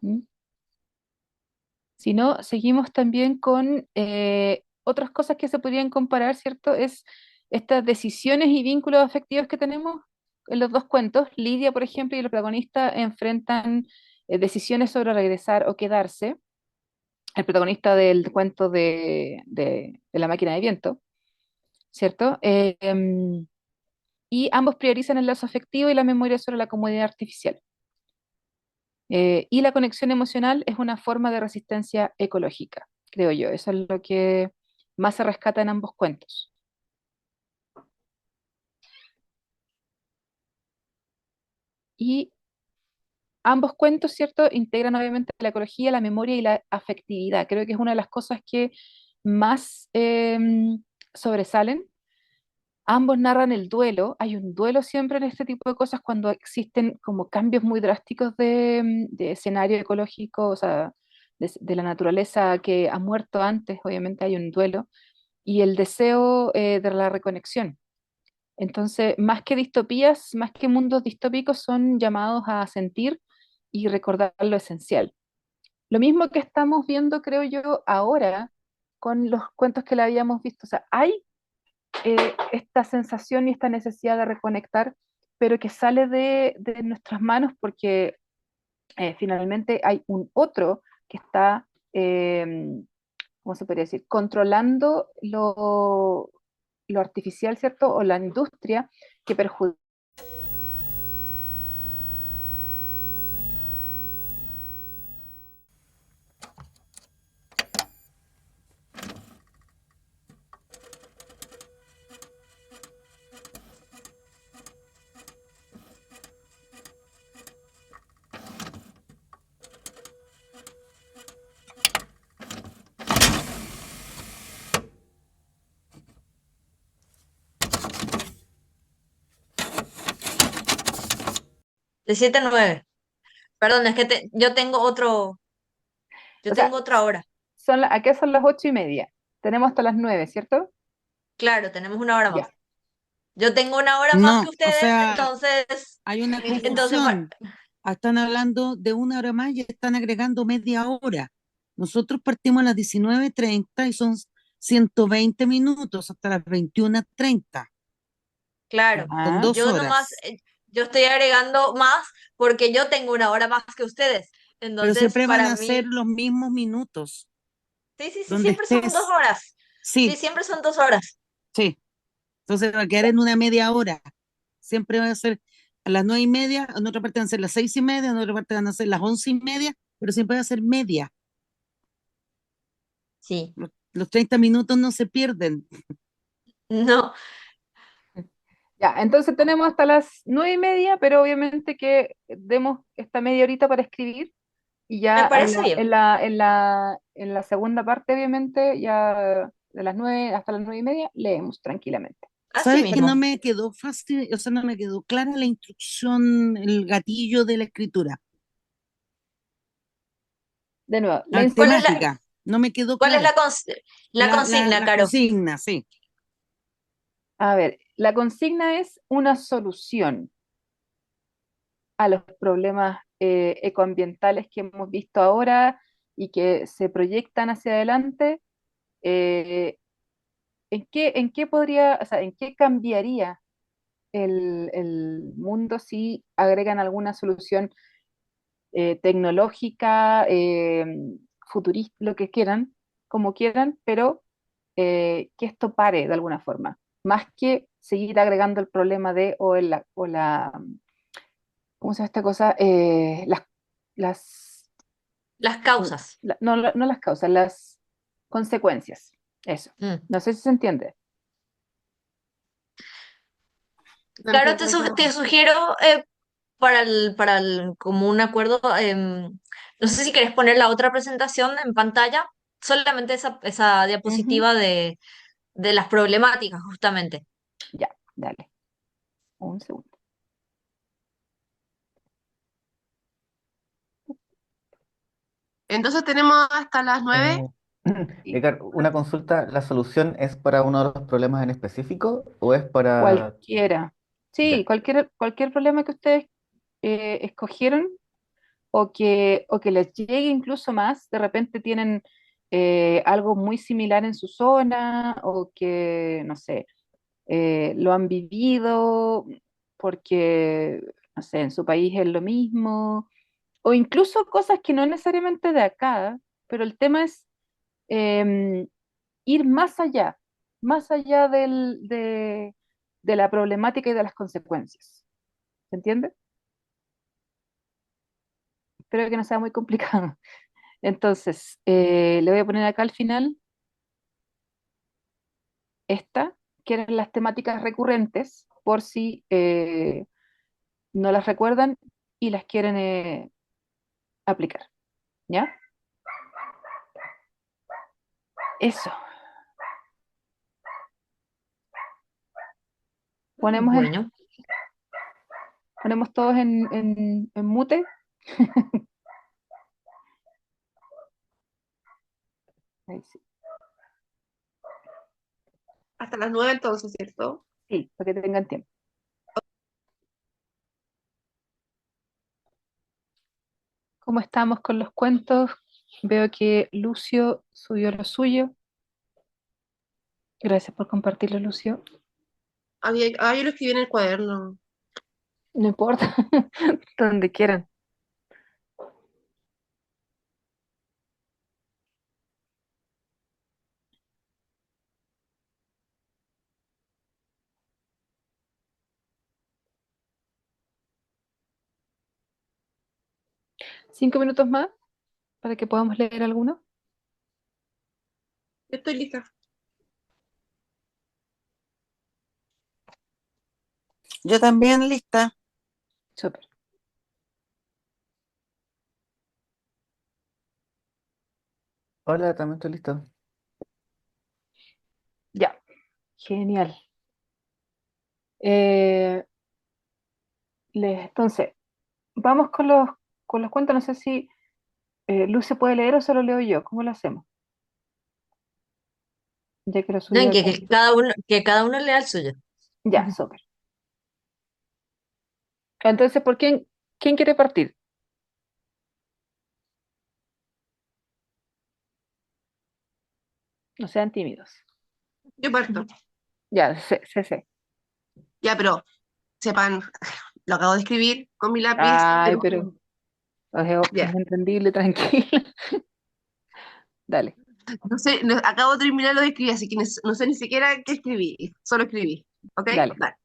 ¿Mm? Si no, seguimos también con otras cosas que se podrían comparar, ¿cierto? Es estas decisiones y vínculos afectivos que tenemos en los dos cuentos. Lidia, por ejemplo, y el protagonista enfrentan decisiones sobre regresar o quedarse. El protagonista del cuento de La máquina de viento, ¿cierto? Y ambos priorizan el lazo afectivo y la memoria sobre la comodidad artificial. Y la conexión emocional es una forma de resistencia ecológica, creo yo. Eso es lo que más se rescata en ambos cuentos. Y ambos cuentos, ¿cierto?, integran obviamente la ecología, la memoria y la afectividad. Creo que es una de las cosas que más sobresalen. Ambos narran el duelo. Hay un duelo siempre en este tipo de cosas cuando existen como cambios muy drásticos de escenario ecológico, o sea, de la naturaleza que ha muerto antes, obviamente hay un duelo, y el deseo de la reconexión. Entonces, más que distopías, más que mundos distópicos, son llamados a sentir y recordar lo esencial. Lo mismo que estamos viendo, creo yo, ahora con los cuentos que le habíamos visto. O sea, hay esta sensación y esta necesidad de reconectar, pero que sale de nuestras manos porque finalmente hay un otro que está, ¿cómo se podría decir?, controlando lo artificial, ¿cierto? O la industria que perjudica. De 7 a 9. Perdón, es que yo tengo otro, yo O sea, tengo otra hora. aquí son las 8:30. Tenemos hasta las 9, ¿cierto? Claro, tenemos una hora más. Ya. Yo tengo una hora más que No, o ustedes, sea, entonces, hay una entonces, confusión. Están hablando de una hora más y están agregando media hora. Nosotros partimos a las 19:30 y son 120 minutos hasta las 21:30. claro, Son Ah, 2 horas. yo estoy agregando más porque yo tengo una hora más que ustedes. Pero Entonces, siempre van para a ser mí, los mismos minutos. sí, sí, sí, Donde siempre son 2 estés. horas. Sí, Sí, siempre son 2 horas. sí. Entonces va a quedar en una media hora. Siempre va a ser a las 9:30, en otra parte van a ser las 6:30, en otra parte van a ser las 11:30, pero siempre va a ser media. Sí, Los 30 minutos no se pierden. no, ya, entonces tenemos hasta las 9:30, pero obviamente que demos esta media horita para escribir y me ya parece bien. en la segunda parte, obviamente, ya de las 9 hasta las 9:30, leemos tranquilamente. Así ¿Sabes que no mismo. me quedó fácil? O sea, no me quedó clara la instrucción, el gatillo de la escritura De nuevo, la ¿Cuál es la, temática? No me quedó cuál es clara. la consigna, La Caro? consigna, sí. a ver, la consigna es una solución a los problemas ecoambientales que hemos visto ahora y que se proyectan hacia adelante. eh, en qué podría, o sea, en qué cambiaría el mundo si agregan alguna solución tecnológica, futurista, lo que quieran, como quieran, pero que esto pare de alguna forma, más que seguir agregando el problema de ¿cómo se llama esta cosa? Las, Las causas. no las causas, las consecuencias. Eso. Mm. No sé si se entiende. Claro, te sugiero como un acuerdo, no sé si querés poner la otra presentación en pantalla, solamente esa Ujú. diapositiva de las problemáticas, justamente. Ya, dale. Un segundo. Entonces tenemos hasta las 9. Y Edgar, una consulta, ¿la solución es para uno de los problemas en específico o es para... cualquiera. Sí, Ya, cualquier problema que ustedes escogieron o que les llegue incluso más, de repente tienen algo muy similar en su zona o que, no sé, lo han vivido porque, no sé, en su país es lo mismo, o incluso cosas que no necesariamente de acá, pero el tema es em, ir más allá de la problemática y de las consecuencias. ¿Se entiende? Espero que no sea muy complicado. Entonces, le voy a poner acá al final esta, que eran las temáticas recurrentes, por si no las recuerdan y las quieren aplicar. ¿Ya? Eso. Ponemos, Bueno, ponemos todos en mute. Ahí sí. Hasta las 9 entonces, ¿cierto? Sí, para que tengan tiempo. ¿Cómo estamos con los cuentos? Veo que Lucio subió lo suyo. Gracias por compartirlo, Lucio. Yo lo escribí en el cuaderno. No importa, donde quieran. ¿5 minutos más para que podamos leer alguno? Yo estoy lista. Yo también lista. Súper. hola, también estoy listo. Ya, genial. Eh, entonces, vamos con los cuentos. No sé si Luz se puede leer o solo leo yo. ¿Cómo lo hacemos? Ya que lo no, subí acá. que cada uno lea el suyo. Ya, súper. Entonces, quién quiere partir? No sean tímidos. Yo parto. Ya, sé. Ya, pero sepan, lo acabo de escribir con mi lápiz. Ay, pero es Ya. entendible, tranquilo. Dale, No sé, acabo de terminarlo de escribir, así que no sé ni siquiera qué escribí. Solo escribí. ¿Ok? dale. Dale.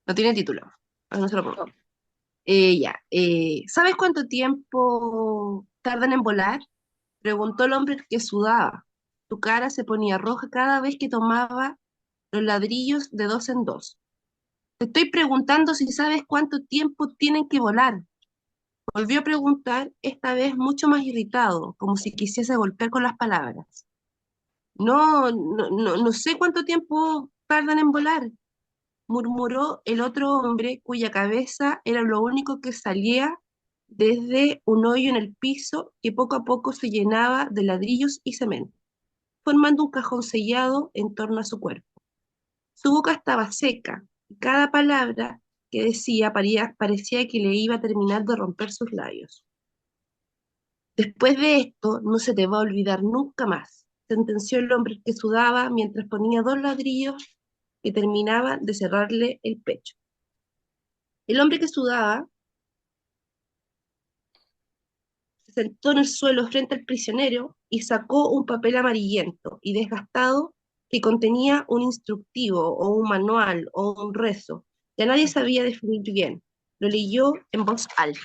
No tiene título. No se lo pongo. Oh, Ya. ¿Sabes cuánto tiempo tardan en volar? Preguntó el hombre que sudaba. Su cara se ponía roja cada vez que tomaba los ladrillos de dos en dos. Te estoy preguntando si sabes cuánto tiempo tienen que volar. Volvió a preguntar, esta vez mucho más irritado, como si quisiese golpear con las palabras. No sé cuánto tiempo tardan en volar, murmuró el otro hombre cuya cabeza era lo único que salía desde un hoyo en el piso que poco a poco se llenaba de ladrillos y cemento, formando un cajón sellado en torno a su cuerpo. Su boca estaba seca y cada palabra que decía parecía que le iba a terminar de romper sus labios. Después de esto, no se te va a olvidar nunca más, sentenció el hombre que sudaba mientras ponía dos ladrillos que terminaban de cerrarle el pecho. El hombre que sudaba se sentó en el suelo frente al prisionero y sacó un papel amarillento y desgastado que contenía un instructivo o un manual o un rezo. Ya nadie sabía definir bien. Lo leyó en voz alta.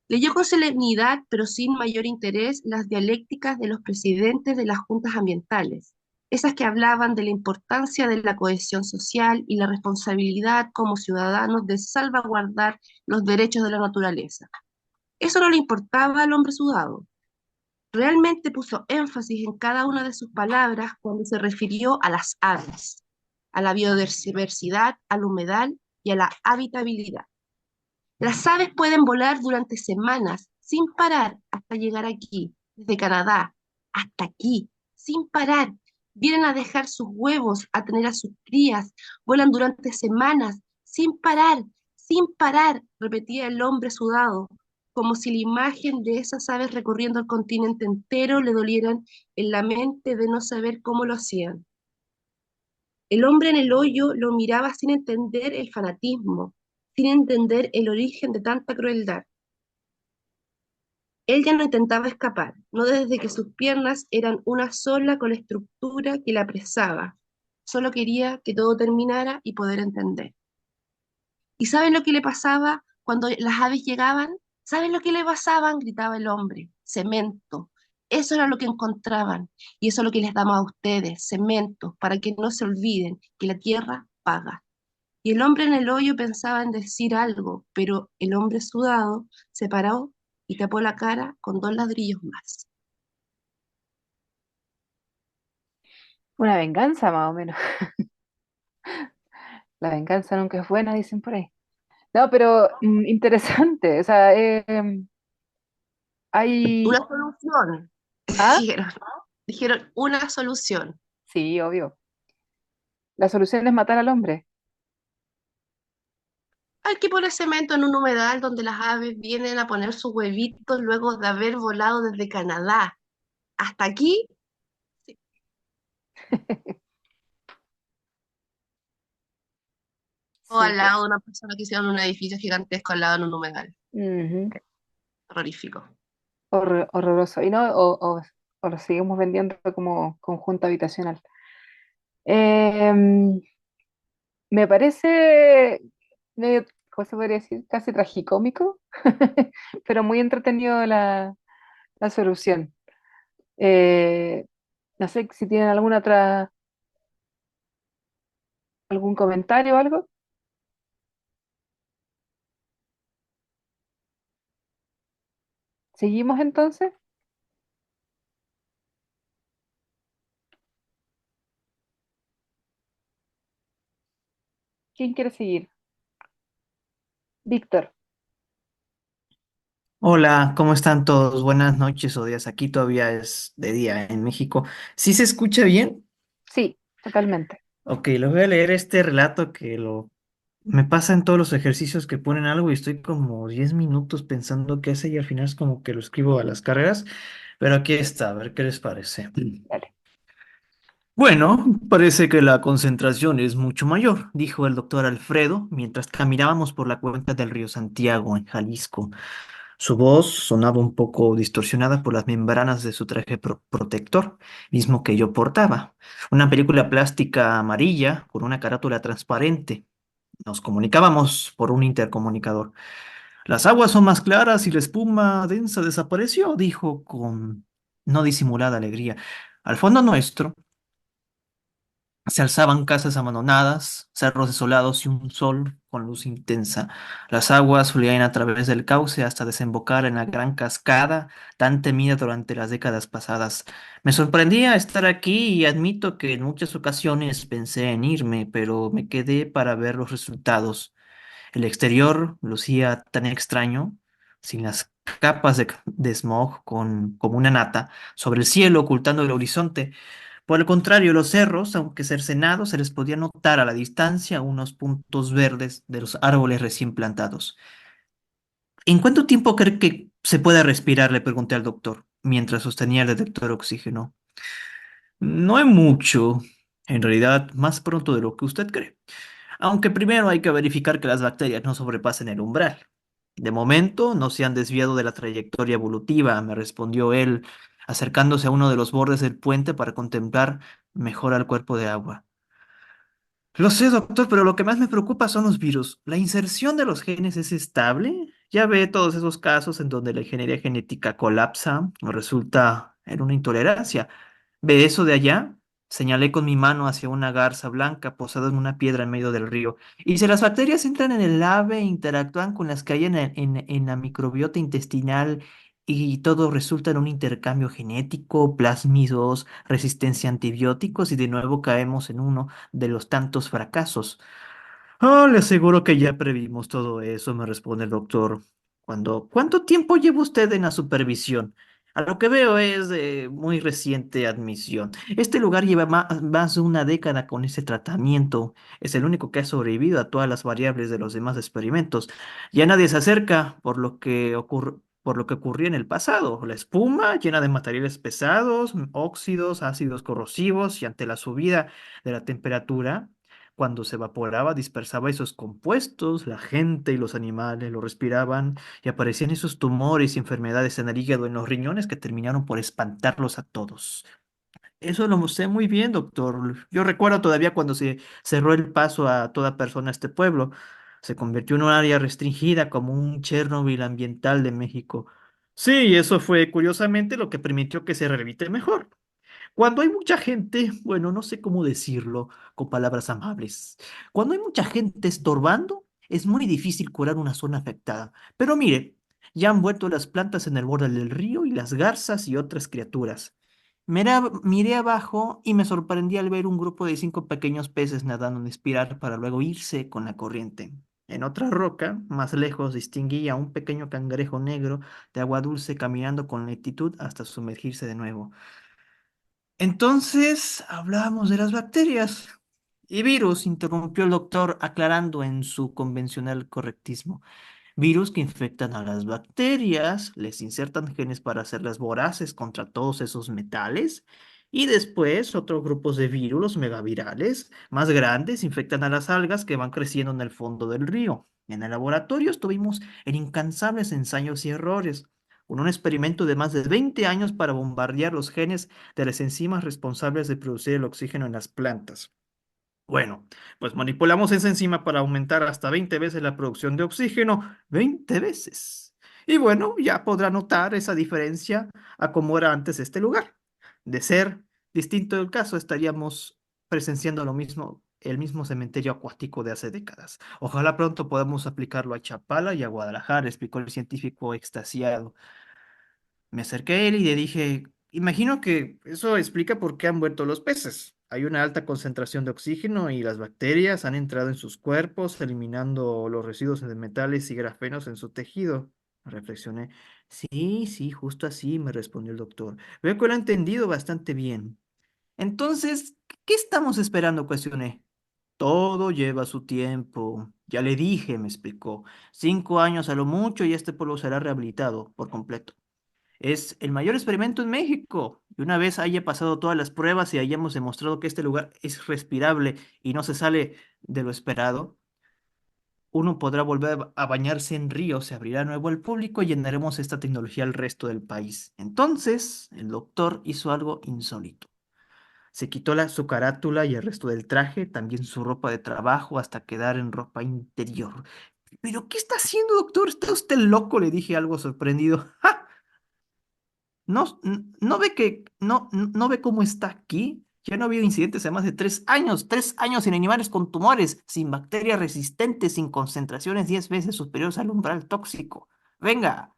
Leyó con solemnidad, pero sin mayor interés, las dialécticas de los presidentes de las juntas ambientales, esas que hablaban de la importancia de la cohesión social y la responsabilidad como ciudadanos de salvaguardar los derechos de la naturaleza. Eso no le importaba al hombre sudado. Realmente puso énfasis en cada una de sus palabras cuando se refirió a las aves, a la biodiversidad, al humedal y a la habitabilidad. Las aves pueden volar durante semanas sin parar hasta hasta llegar aquí, desde Canadá, hasta aquí, sin parar. Vienen a dejar sus huevos, a tener a sus crías, vuelan durante semanas, sin parar, repetía el hombre sudado, como si la imagen de esas aves recorriendo el continente entero le dolieran en la mente de no saber cómo lo hacían. El hombre en el hoyo lo miraba sin entender el fanatismo, sin entender el origen de tanta crueldad. Él ya no intentaba escapar, no desde que sus piernas eran una sola con la estructura que la apresaba. Solo quería que todo terminara y poder entender. ¿Y saben lo que le pasaba cuando las aves llegaban? ¿Saben lo que le pasaban? Gritaba el hombre. Cemento. Eso era lo que encontraban. Y eso es lo que les damos a ustedes, cemento, para que no se olviden que la tierra paga. Y el hombre en el hoyo pensaba en decir algo, pero el hombre sudado se paró y tapó la cara con 2 ladrillos más. Una venganza, más o menos. La venganza nunca es buena, dicen por ahí. No, pero interesante. O sea, Una hay... solución, Ah, dijeron, dijeron una solución. sí, obvio. La solución es matar al hombre. Hay que poner cemento en un humedal donde las aves vienen a poner sus huevitos luego de haber volado desde Canadá hasta aquí, sí, o Sí, al pues. lado de una persona que hicieron un edificio gigantesco al lado en un humedal. Ujú. Terrorífico. Horroroso. Y no, o lo seguimos vendiendo como conjunto habitacional. Em, Me parece medio, ¿cómo se podría decir? Casi tragicómico, pero muy entretenido la solución. Eh, no sé si tienen algún comentario o algo. ¿Seguimos entonces? ¿Quién quiere seguir? Víctor. Hola, ¿cómo están todos? Buenas noches o días. Aquí todavía es de día en México. ¿Sí se escucha bien? Sí, totalmente. Ok, les voy a leer este relato me pasa en todos los ejercicios que ponen algo y estoy como 10 minutos pensando qué hace y al final es como que lo escribo a las carreras, pero aquí está, a ver qué les parece. Dale. Bueno, parece que la concentración es mucho mayor, dijo el doctor Alfredo mientras caminábamos por la cuenca del río Santiago en Jalisco. Su voz sonaba un poco distorsionada por las membranas de su traje protector, mismo que yo portaba. Una película plástica amarilla con una carátula transparente. Nos comunicábamos por un intercomunicador. Las aguas son más claras y la espuma densa desapareció, dijo con no disimulada alegría. Al fondo nuestro se alzaban casas abandonadas, cerros desolados y un sol con luz intensa. Las aguas fluían a través del cauce hasta desembocar en la gran cascada tan temida durante las décadas pasadas. Me sorprendía estar aquí y admito que en muchas ocasiones pensé en irme, pero me quedé para ver los resultados. El exterior lucía tan extraño, sin las capas de smog como una nata, sobre el cielo ocultando el horizonte. Por el contrario, los cerros, aunque cercenados, se les podía notar a la distancia unos puntos verdes de los árboles recién plantados. ¿En cuánto tiempo cree que se puede respirar? Le pregunté al doctor, mientras sostenía el detector de oxígeno. No hay mucho, en realidad, más pronto de lo que usted cree. Aunque primero hay que verificar que las bacterias no sobrepasen el umbral. De momento no se han desviado de la trayectoria evolutiva, me respondió él, acercándose a uno de los bordes del puente para contemplar mejor al cuerpo de agua. Lo sé, doctor, pero lo que más me preocupa son los virus. ¿La inserción de los genes es estable? Ya ve todos esos casos en donde la ingeniería genética colapsa o resulta en una intolerancia. ¿Ve eso de allá? Señalé con mi mano hacia una garza blanca posada en una piedra en medio del río. Y si las bacterias entran en el ave e interactúan con las que hay en la microbiota intestinal y todo resulta en un intercambio genético, plásmidos, resistencia a antibióticos y de nuevo caemos en uno de los tantos fracasos. Ah, le aseguro que ya previmos todo eso, me responde el doctor. ¿Cuánto tiempo lleva usted en la supervisión? A lo que veo es de muy reciente admisión. Este lugar lleva más de una década con ese tratamiento. Es el único que ha sobrevivido a todas las variables de los demás experimentos. Ya nadie se acerca por lo que ocurrió en el pasado. La espuma llena de materiales pesados, óxidos, ácidos corrosivos y ante la subida de la temperatura, cuando se evaporaba, dispersaba esos compuestos, la gente y los animales lo respiraban y aparecían esos tumores y enfermedades en el hígado, en los riñones, que terminaron por espantarlos a todos. Eso lo sé muy bien, doctor. Yo recuerdo todavía cuando se cerró el paso a toda persona a este pueblo. Se convirtió en un área restringida como un Chernobyl ambiental de México. Sí, eso fue curiosamente lo que permitió que se revite mejor. Cuando hay mucha gente, bueno, no sé cómo decirlo con palabras amables. Cuando hay mucha gente estorbando, es muy difícil curar una zona afectada. Pero mire, ya han vuelto las plantas en el borde del río y las garzas y otras criaturas. Miré abajo y me sorprendí al ver un grupo de 5 pequeños peces nadando en espiral para luego irse con la corriente. En otra roca, más lejos, distinguí a un pequeño cangrejo negro de agua dulce caminando con lentitud hasta sumergirse de nuevo. Entonces hablábamos de las bacterias y virus, interrumpió el doctor aclarando en su convencional correctismo. Virus que infectan a las bacterias, les insertan genes para hacerlas voraces contra todos esos metales y después otros grupos de virus, los megavirales, más grandes, infectan a las algas que van creciendo en el fondo del río. En el laboratorio estuvimos en incansables ensayos y errores, con un experimento de más de 20 años para bombardear los genes de las enzimas responsables de producir el oxígeno en las plantas. Bueno, pues manipulamos esa enzima para aumentar hasta 20 veces la producción de oxígeno, 20 veces. Y bueno, ya podrá notar esa diferencia a cómo era antes este lugar. De ser distinto el caso, estaríamos presenciando lo mismo, el mismo cementerio acuático de hace décadas. Ojalá pronto podamos aplicarlo a Chapala y a Guadalajara, explicó el científico extasiado. Me acerqué a él y le dije, imagino que eso explica por qué han muerto los peces. Hay una alta concentración de oxígeno y las bacterias han entrado en sus cuerpos, eliminando los residuos de metales y grafenos en su tejido. Reflexioné. Sí, sí, justo así, me respondió el doctor. Veo que lo ha entendido bastante bien. Entonces, ¿qué estamos esperando? Cuestioné. Todo lleva su tiempo. Ya le dije, me explicó. 5 años a lo mucho y este pueblo será rehabilitado por completo. Es el mayor experimento en México. Y una vez haya pasado todas las pruebas y hayamos demostrado que este lugar es respirable y no se sale de lo esperado, uno podrá volver a bañarse en ríos, se abrirá de nuevo al público y llenaremos esta tecnología al resto del país. Entonces, el doctor hizo algo insólito. Se quitó su carátula y el resto del traje, también su ropa de trabajo, hasta quedar en ropa interior. ¿Pero qué está haciendo, doctor? ¿Está usted loco? Le dije algo sorprendido. No ve no ve cómo está aquí. Ya no ha habido incidentes hace más de 3 años. 3 años sin animales con tumores, sin bacterias resistentes, sin concentraciones 10 veces superiores al umbral tóxico. Venga,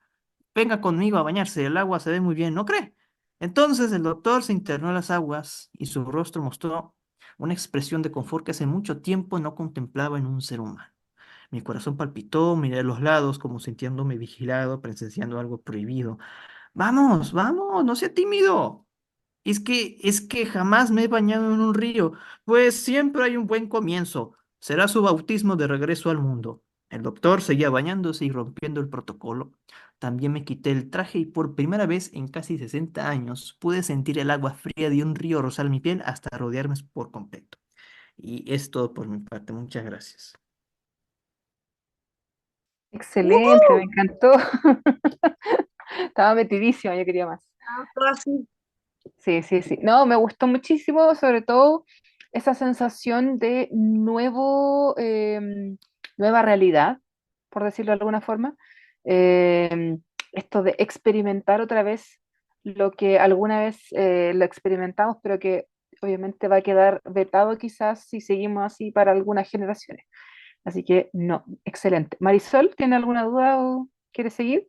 venga conmigo a bañarse. El agua se ve muy bien, ¿no cree? Entonces el doctor se internó en las aguas y su rostro mostró una expresión de confort que hace mucho tiempo no contemplaba en un ser humano. Mi corazón palpitó, miré a los lados como sintiéndome vigilado, presenciando algo prohibido. Vamos, vamos, no sea tímido. Es que jamás me he bañado en un río, pues siempre hay un buen comienzo. Será su bautismo de regreso al mundo. El doctor seguía bañándose y rompiendo el protocolo. También me quité el traje y por primera vez en casi 60 años pude sentir el agua fría de un río rozar mi piel hasta rodearme por completo. Y es todo por mi parte. Muchas gracias. Excelente, me encantó. Estaba metidísima, yo quería más. Todo así. Sí, sí, sí. No, me gustó muchísimo, sobre todo esa sensación de nueva realidad, por decirlo de alguna forma. Esto de experimentar otra vez lo que alguna vez lo experimentamos, pero que obviamente va a quedar vetado quizás si seguimos así para algunas generaciones. Así que no, excelente. Marisol, ¿tiene alguna duda o quiere seguir?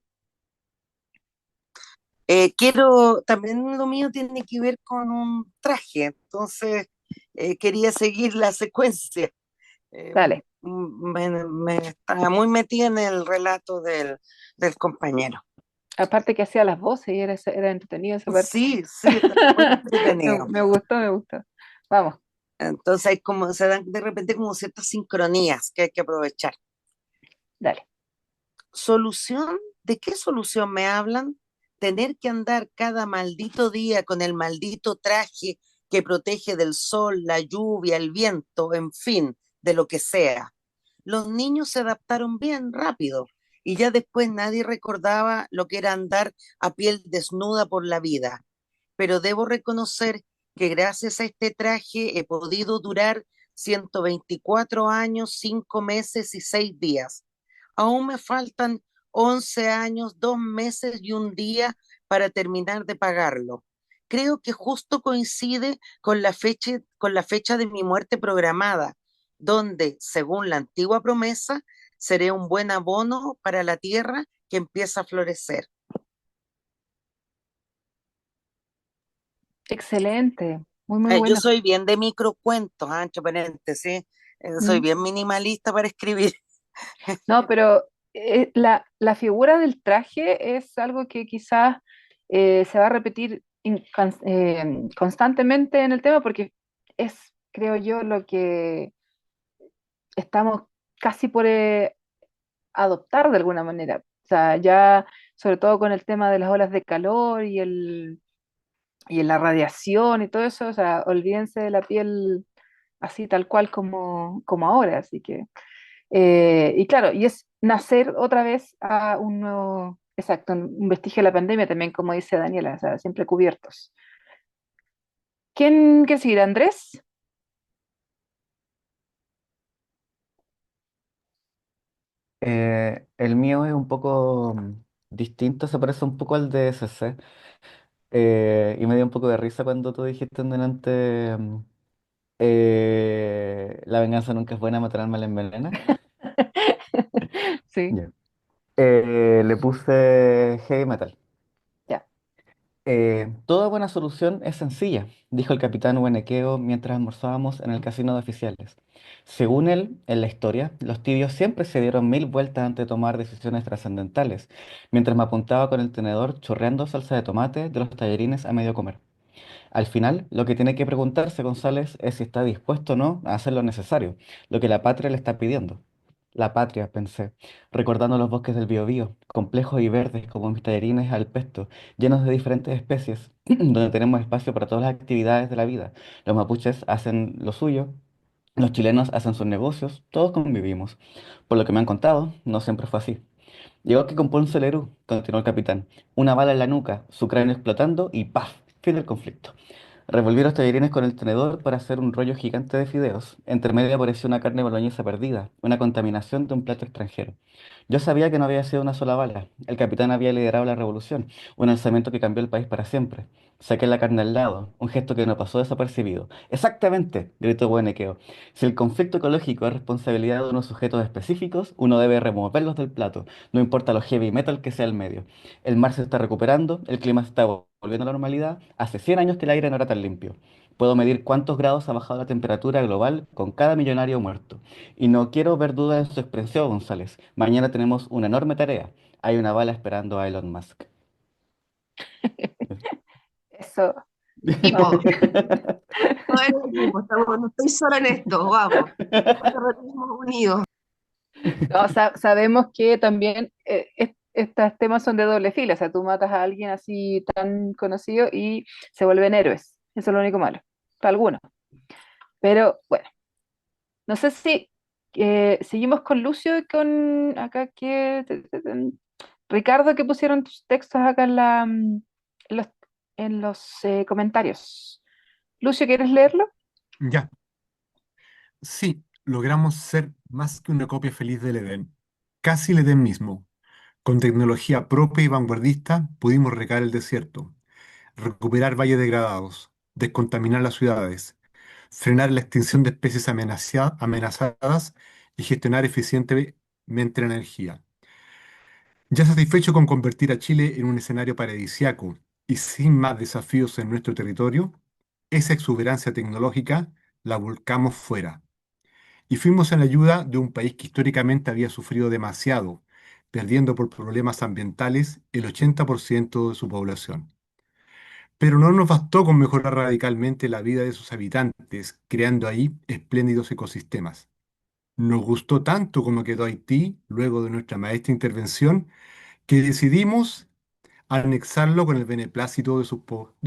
También lo mío tiene que ver con un traje, entonces quería seguir la secuencia. Eh, Dale. me estaba muy metida en el relato del compañero. Aparte que hacía las voces y era entretenido esa parte. Sí, sí, está muy entretenido. Me gustó, me gustó. Vamos, Entonces hay como, se dan de repente como ciertas sincronías que hay que aprovechar. dale. ¿Solución? ¿De qué solución me hablan? Tener que andar cada maldito día con el maldito traje que protege del sol, la lluvia, el viento, en fin, de lo que sea. Los niños se adaptaron bien rápido y ya después nadie recordaba lo que era andar a piel desnuda por la vida. Pero debo reconocer que gracias a este traje he podido durar 124 años, 5 meses y 6 días. Aún me faltan 11 años, 2 meses y un día para terminar de pagarlo. Creo que justo coincide con la fecha de mi muerte programada, donde, según la antigua promesa, seré un buen abono para la tierra que empieza a florecer. Excelente, muy, muy Yo bueno. soy bien de microcuentos, entre paréntesis, soy ¿Mm? bien minimalista para escribir. No, pero la figura del traje es algo que quizás se va a repetir constantemente en el tema porque es, creo yo, lo que estamos casi por adoptar de alguna manera. O sea, ya sobre todo con el tema de las olas de calor y la radiación y todo eso, o sea, olvídense de la piel así tal cual como ahora, así que, y claro, y es nacer otra vez a un nuevo, exacto, un vestigio de la pandemia también, como dice Daniela, o sea, siempre cubiertos. ¿Quién quiere seguir? ¿Andrés? El mío es un poco distinto, se parece un poco al de SC. Y me dio un poco de risa cuando tú dijiste en delante, la venganza nunca es buena, matar al mal envenena. Sí, Ya. Le puse heavy metal. ya. Toda buena solución es sencilla, dijo el capitán Huenequeo mientras almorzábamos en el casino de oficiales. Según él, en la historia, los tibios siempre se dieron 1000 vueltas antes de tomar decisiones trascendentales, mientras me apuntaba con el tenedor chorreando salsa de tomate de los tallarines a medio comer. Al final, lo que tiene que preguntarse González es si está dispuesto o no a hacer lo necesario, lo que la patria le está pidiendo. La patria, pensé, recordando los bosques del Biobío, complejos y verdes como mis tallarines al pesto, llenos de diferentes especies, donde tenemos espacio para todas las actividades de la vida. Los mapuches hacen lo suyo, los chilenos hacen sus negocios, todos convivimos. Por lo que me han contado, no siempre fue así. Llegó aquí con Ponce Lerú, continuó el capitán. Una bala en la nuca, su cráneo explotando y ¡paf! Fin del conflicto. Revolví los tallarines con el tenedor para hacer un rollo gigante de fideos. Entre medio apareció una carne boloñesa perdida, una contaminación de un plato extranjero. Yo sabía que no había sido una sola bala. El capitán había liderado la revolución, un alzamiento que cambió el país para siempre. Saqué la carne al lado, un gesto que no pasó desapercibido. ¡Exactamente! Gritó Buenequeo. Si el conflicto ecológico es responsabilidad de unos sujetos específicos, uno debe removerlos del plato, no importa lo heavy metal que sea el medio. El mar se está recuperando, el clima se está volviendo a la normalidad. Hace 100 años que el aire no era tan limpio. Puedo medir cuántos grados ha bajado la temperatura global con cada millonario muerto. Y no quiero ver dudas en su expresión, González. Mañana tenemos una enorme tarea. Hay una bala esperando a Elon Musk. Eso, vamos. Equipo, todo el equipo, no estoy sola en esto, vamos. Terrorismo unido. No, sabemos que también estos temas son de doble filo, o sea, tú matas a alguien así tan conocido y se vuelven héroes. Eso es lo único malo, para algunos. Pero bueno, no sé si seguimos con Lucio y con acá que Ricardo, que pusieron tus textos acá en los, comentarios. Lucio, ¿quieres leerlo? Ya, sí, logramos ser más que una copia feliz del Edén, casi el Edén mismo. Con tecnología propia y vanguardista pudimos recar el desierto, recuperar valles degradados, descontaminar las ciudades, frenar la extinción de especies amenazadas y gestionar eficientemente la energía. Ya satisfecho con convertir a Chile en un escenario paradisiaco y sin más desafíos en nuestro territorio, esa exuberancia tecnológica la volcamos fuera Y fuimos en la ayuda de un país que históricamente había sufrido demasiado, perdiendo por problemas ambientales el 80% de su población. Pero no nos bastó con mejorar radicalmente la vida de sus habitantes, creando ahí espléndidos ecosistemas. Nos gustó tanto como quedó Haití luego de nuestra maestra intervención que decidimos anexarlo con el beneplácito de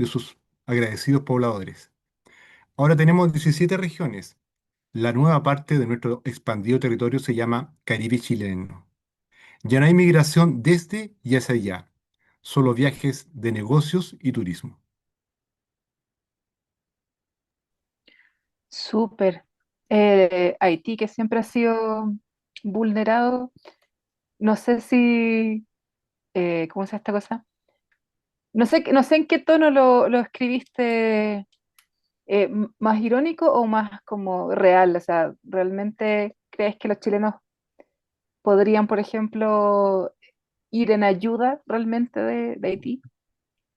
sus agradecidos pobladores. Ahora tenemos 17 regiones. La nueva parte de nuestro expandido territorio se llama Caribe chileno. Ya no hay migración desde y hacia allá, solo viajes de negocios y turismo. Súper. Haití, que siempre ha sido vulnerado, no sé si, ¿cómo se llama esta cosa? No sé en qué tono lo escribiste, más irónico o más como real. O sea, ¿realmente crees que los chilenos podrían, por ejemplo, ir en ayuda realmente de Haití?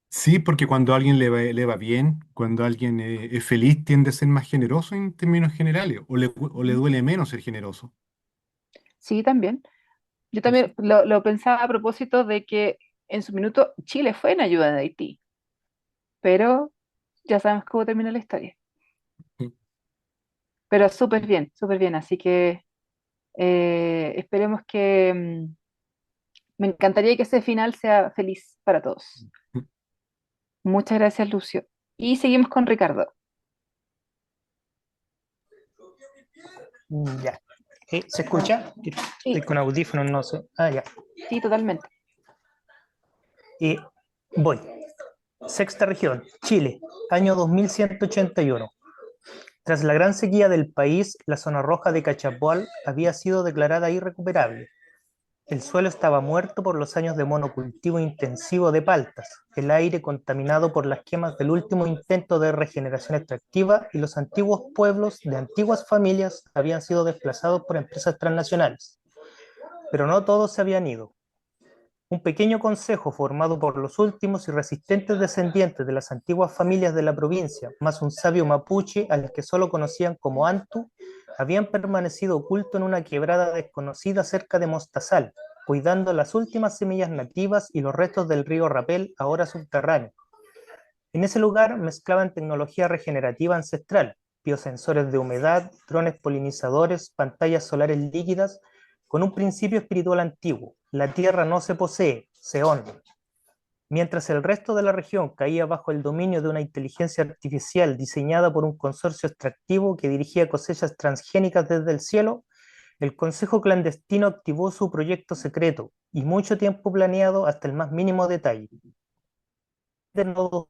Sí, porque cuando a alguien le va bien, cuando alguien es feliz, tiende a ser más generoso en términos generales, o le ¿Mm? duele menos ser generoso. Sí, también. Yo Eso. también lo pensaba a propósito de que en su minuto Chile fue en ayuda de Haití, pero ya sabemos cómo termina la historia. Sí. Pero súper bien. Así que esperemos que... me encantaría que ese final sea feliz para todos. Muchas gracias, Lucio. Y seguimos con Ricardo. Ya. ¿Se escucha? Estoy Sí, con audífonos, no sé. Ah, ya. sí, totalmente. Y voy. Sexta región, Chile, año 2181. Tras la gran sequía del país, la zona roja de Cachapoal había sido declarada irrecuperable. El suelo estaba muerto por los años de monocultivo intensivo de paltas, el aire contaminado por las quemas del último intento de regeneración extractiva y los antiguos pueblos de antiguas familias habían sido desplazados por empresas transnacionales. Pero no todos se habían ido. Un pequeño consejo formado por los últimos y resistentes descendientes de las antiguas familias de la provincia, más un sabio mapuche al que solo conocían como Antu, habían permanecido oculto en una quebrada desconocida cerca de Mostazal, cuidando las últimas semillas nativas y los restos del río Rapel, ahora subterráneo. En ese lugar mezclaban tecnología regenerativa ancestral, biosensores de humedad, drones polinizadores, pantallas solares líquidas, con un principio espiritual antiguo: la tierra no se posee, se honra. Mientras el resto de la región caía bajo el dominio de una inteligencia artificial diseñada por un consorcio extractivo que dirigía cosechas transgénicas desde el cielo, el Consejo Clandestino activó su proyecto secreto y mucho tiempo planeado hasta el más mínimo detalle. De nodos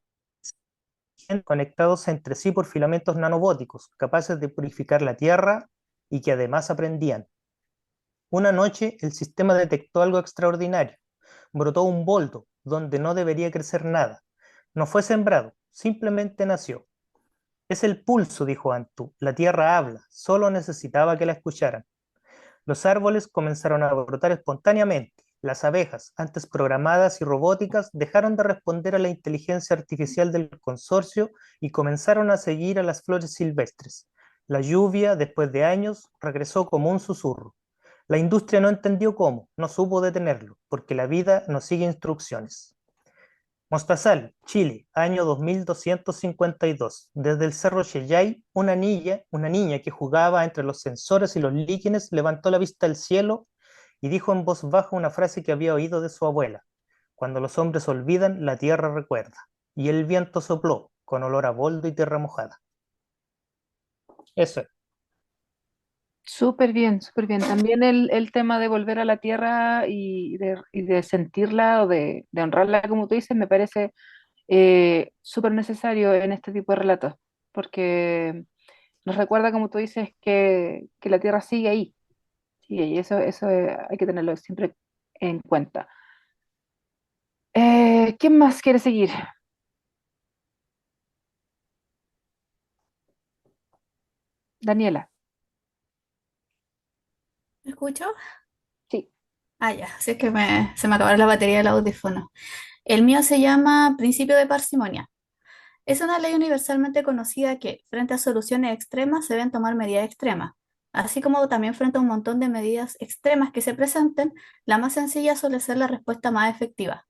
conectados entre sí por filamentos nanobóticos, capaces de purificar la tierra y que además aprendían. Una noche el sistema detectó algo extraordinario. Brotó un boldo donde no debería crecer nada. No fue sembrado, simplemente nació. Es el pulso, dijo Antu. La tierra habla, solo necesitaba que la escucharan. Los árboles comenzaron a brotar espontáneamente. Las abejas, antes programadas y robóticas, dejaron de responder a la inteligencia artificial del consorcio y comenzaron a seguir a las flores silvestres. La lluvia, después de años, regresó como un susurro. La industria no entendió cómo, no supo detenerlo, porque la vida no sigue instrucciones. Mostazal, Chile, año 2252. Desde el cerro Cheyay, una niña que jugaba entre los sensores y los líquenes levantó la vista al cielo y dijo en voz baja una frase que había oído de su abuela: cuando los hombres olvidan, la tierra recuerda. Y el viento sopló, con olor a boldo y tierra mojada. Eso es. Súper bien, súper bien. También el tema de volver a la tierra y de sentirla o de honrarla, como tú dices, me parece súper necesario en este tipo de relatos, porque nos recuerda, como tú dices, que la tierra sigue ahí, y eso hay que tenerlo siempre en cuenta. ¿Quién más quiere seguir? Daniela. ¿Me escucho? Sí. Ah, ya, así es que se me acabó la batería del audífono. El mío se llama Principio de Parsimonia. Es una ley universalmente conocida que, frente a soluciones extremas, se deben tomar medidas extremas. Así como también frente a un montón de medidas extremas que se presenten, la más sencilla suele ser la respuesta más efectiva.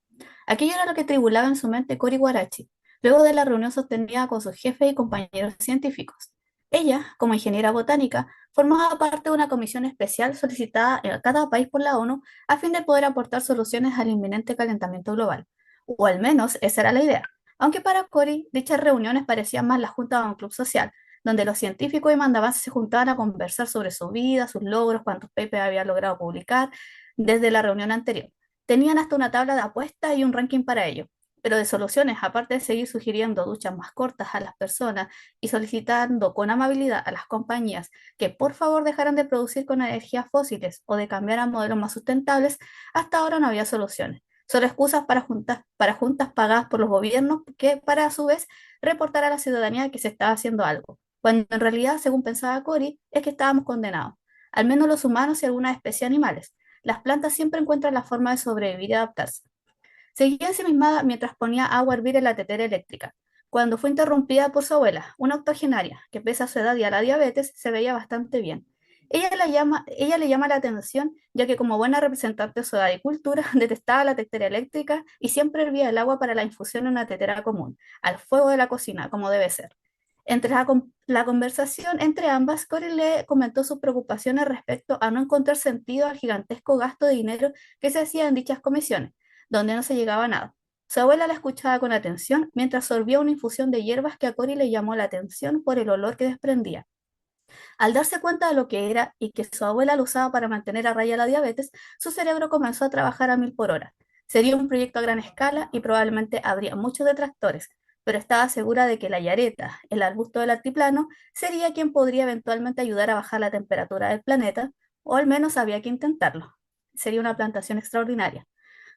Aquello era lo que tribulaba en su mente Cory Guarachi, luego de la reunión sostenida con sus jefes y compañeros científicos. Ella, como ingeniera botánica, formaba parte de una comisión especial solicitada a cada país por la ONU a fin de poder aportar soluciones al inminente calentamiento global. O al menos esa era la idea. Aunque para Cory, dichas reuniones parecían más la junta de un club social, donde los científicos y mandamases se juntaban a conversar sobre su vida, sus logros, cuántos papers había logrado publicar desde la reunión anterior. Tenían hasta una tabla de apuestas y un ranking para ello. Pero de soluciones, aparte de seguir sugiriendo duchas más cortas a las personas y solicitando con amabilidad a las compañías que por favor dejaran de producir con energías fósiles o de cambiar a modelos más sustentables, hasta ahora no había soluciones. Solo excusas para juntas pagadas por los gobiernos que, para a su vez, reportar a la ciudadanía que se estaba haciendo algo, cuando en realidad, según pensaba Cory, es que estábamos condenados, al menos los humanos y algunas especies animales. Las plantas siempre encuentran la forma de sobrevivir y adaptarse. Seguía ensimismada mientras ponía agua a hervir en la tetera eléctrica, cuando fue interrumpida por su abuela, una octogenaria, que pese a su edad y a la diabetes, se veía bastante bien. Ella le llama la atención, ya que como buena representante de su edad y cultura, detestaba la tetera eléctrica y siempre hervía el agua para la infusión en una tetera común, al fuego de la cocina, como debe ser. Entre la conversación entre ambas, Cory le comentó sus preocupaciones respecto a no encontrar sentido al gigantesco gasto de dinero que se hacía en dichas comisiones, donde no se llegaba a nada. Su abuela la escuchaba con atención mientras sorbía una infusión de hierbas que a Cory le llamó la atención por el olor que desprendía. Al darse cuenta de lo que era y que su abuela lo usaba para mantener a raya la diabetes, su cerebro comenzó a trabajar a 1000 por hora. Sería un proyecto a gran escala y probablemente habría muchos detractores, pero estaba segura de que la yareta, el arbusto del altiplano, sería quien podría eventualmente ayudar a bajar la temperatura del planeta, o al menos había que intentarlo. Sería una plantación extraordinaria.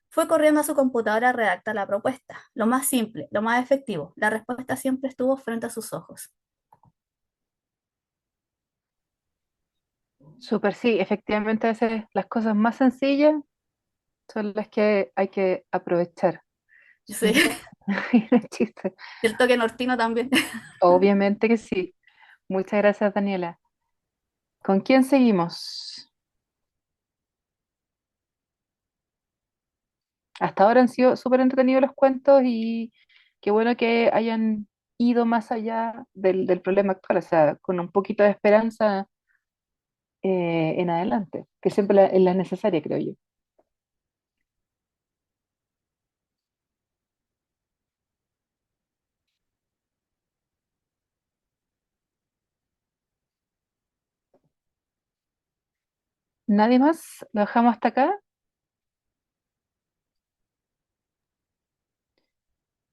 Fue corriendo a su computadora a redactar la propuesta, lo más simple, lo más efectivo. La respuesta siempre estuvo frente a sus ojos. Súper, sí, efectivamente a veces las cosas más sencillas son las que hay que aprovechar. Sí, No es chiste. el toque nortino también. Obviamente que sí. Muchas gracias, Daniela. ¿Con quién seguimos? Hasta ahora han sido súper entretenidos los cuentos y qué bueno que hayan ido más allá del problema actual, o sea, con un poquito de esperanza en adelante, que siempre es la necesaria, creo yo. ¿Nadie más? ¿Lo dejamos hasta acá?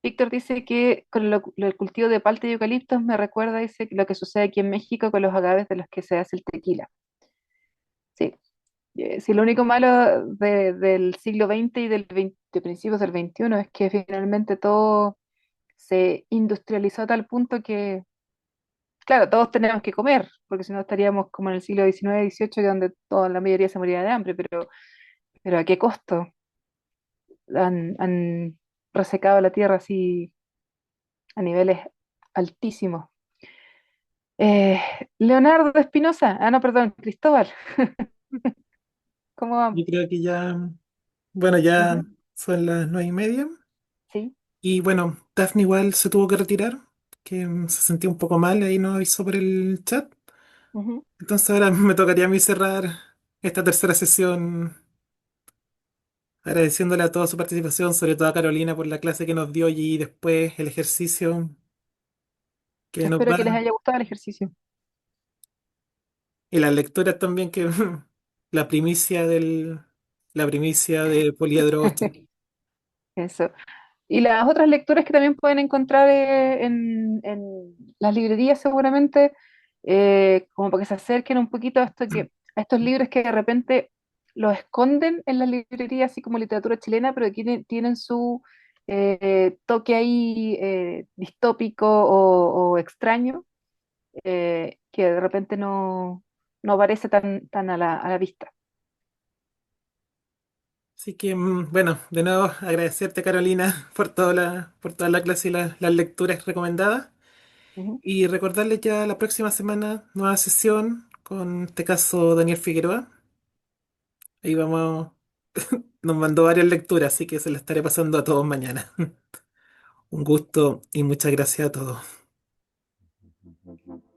Víctor dice que con el cultivo de palta y eucaliptos me recuerda, dice, lo que sucede aquí en México con los agaves de los que se hace el tequila. Sí, sí, lo único malo del siglo XX y de principios del XXI es que finalmente todo se industrializó a tal punto que, claro, todos tenemos que comer, porque si no estaríamos como en el siglo XIX, XVIII, donde toda la mayoría se moría de hambre, pero ¿a qué costo? Han resecado la tierra así a niveles altísimos. Eh, Leonardo Espinosa, no, perdón, Cristóbal, ¿cómo vamos? Yo creo que ya, bueno, ya Ujú. son las 9:30. Sí. Y bueno, Daphne igual se tuvo que retirar, que se sentía un poco mal, ahí nos avisó por el chat. Ujú. Entonces ahora me tocaría a mí cerrar esta tercera sesión agradeciéndole a toda su participación, sobre todo a Carolina por la clase que nos dio y después el ejercicio que nos Espero va que les haya gustado el ejercicio. y las lecturas también que la primicia la primicia de Poliedro 8. Eso. Y las otras lecturas que también pueden encontrar en las librerías seguramente, como para que se acerquen un poquito a estos libros que de repente los esconden en las librerías, así como literatura chilena, pero que tienen su toque ahí distópico o extraño, que de repente no aparece tan a la vista. Así que, bueno, de nuevo agradecerte, Carolina, por toda la clase y las lecturas recomendadas. Ujú. Y recordarles ya la próxima semana, nueva sesión con este caso Daniel Figueroa. Ahí vamos, nos mandó varias lecturas, así que se las estaré pasando a todos mañana. Un gusto y muchas gracias a todos.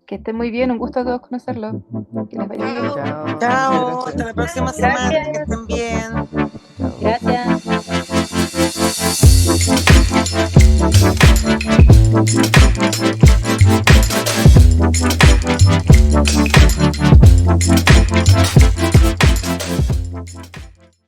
Que estén muy bien, un gusto a todos conocerlos. Que les vaya bien. Chao. Chao, muchas Chao, gracias. hasta la próxima semana, que Gracias. estén bien. Chao. Gracias.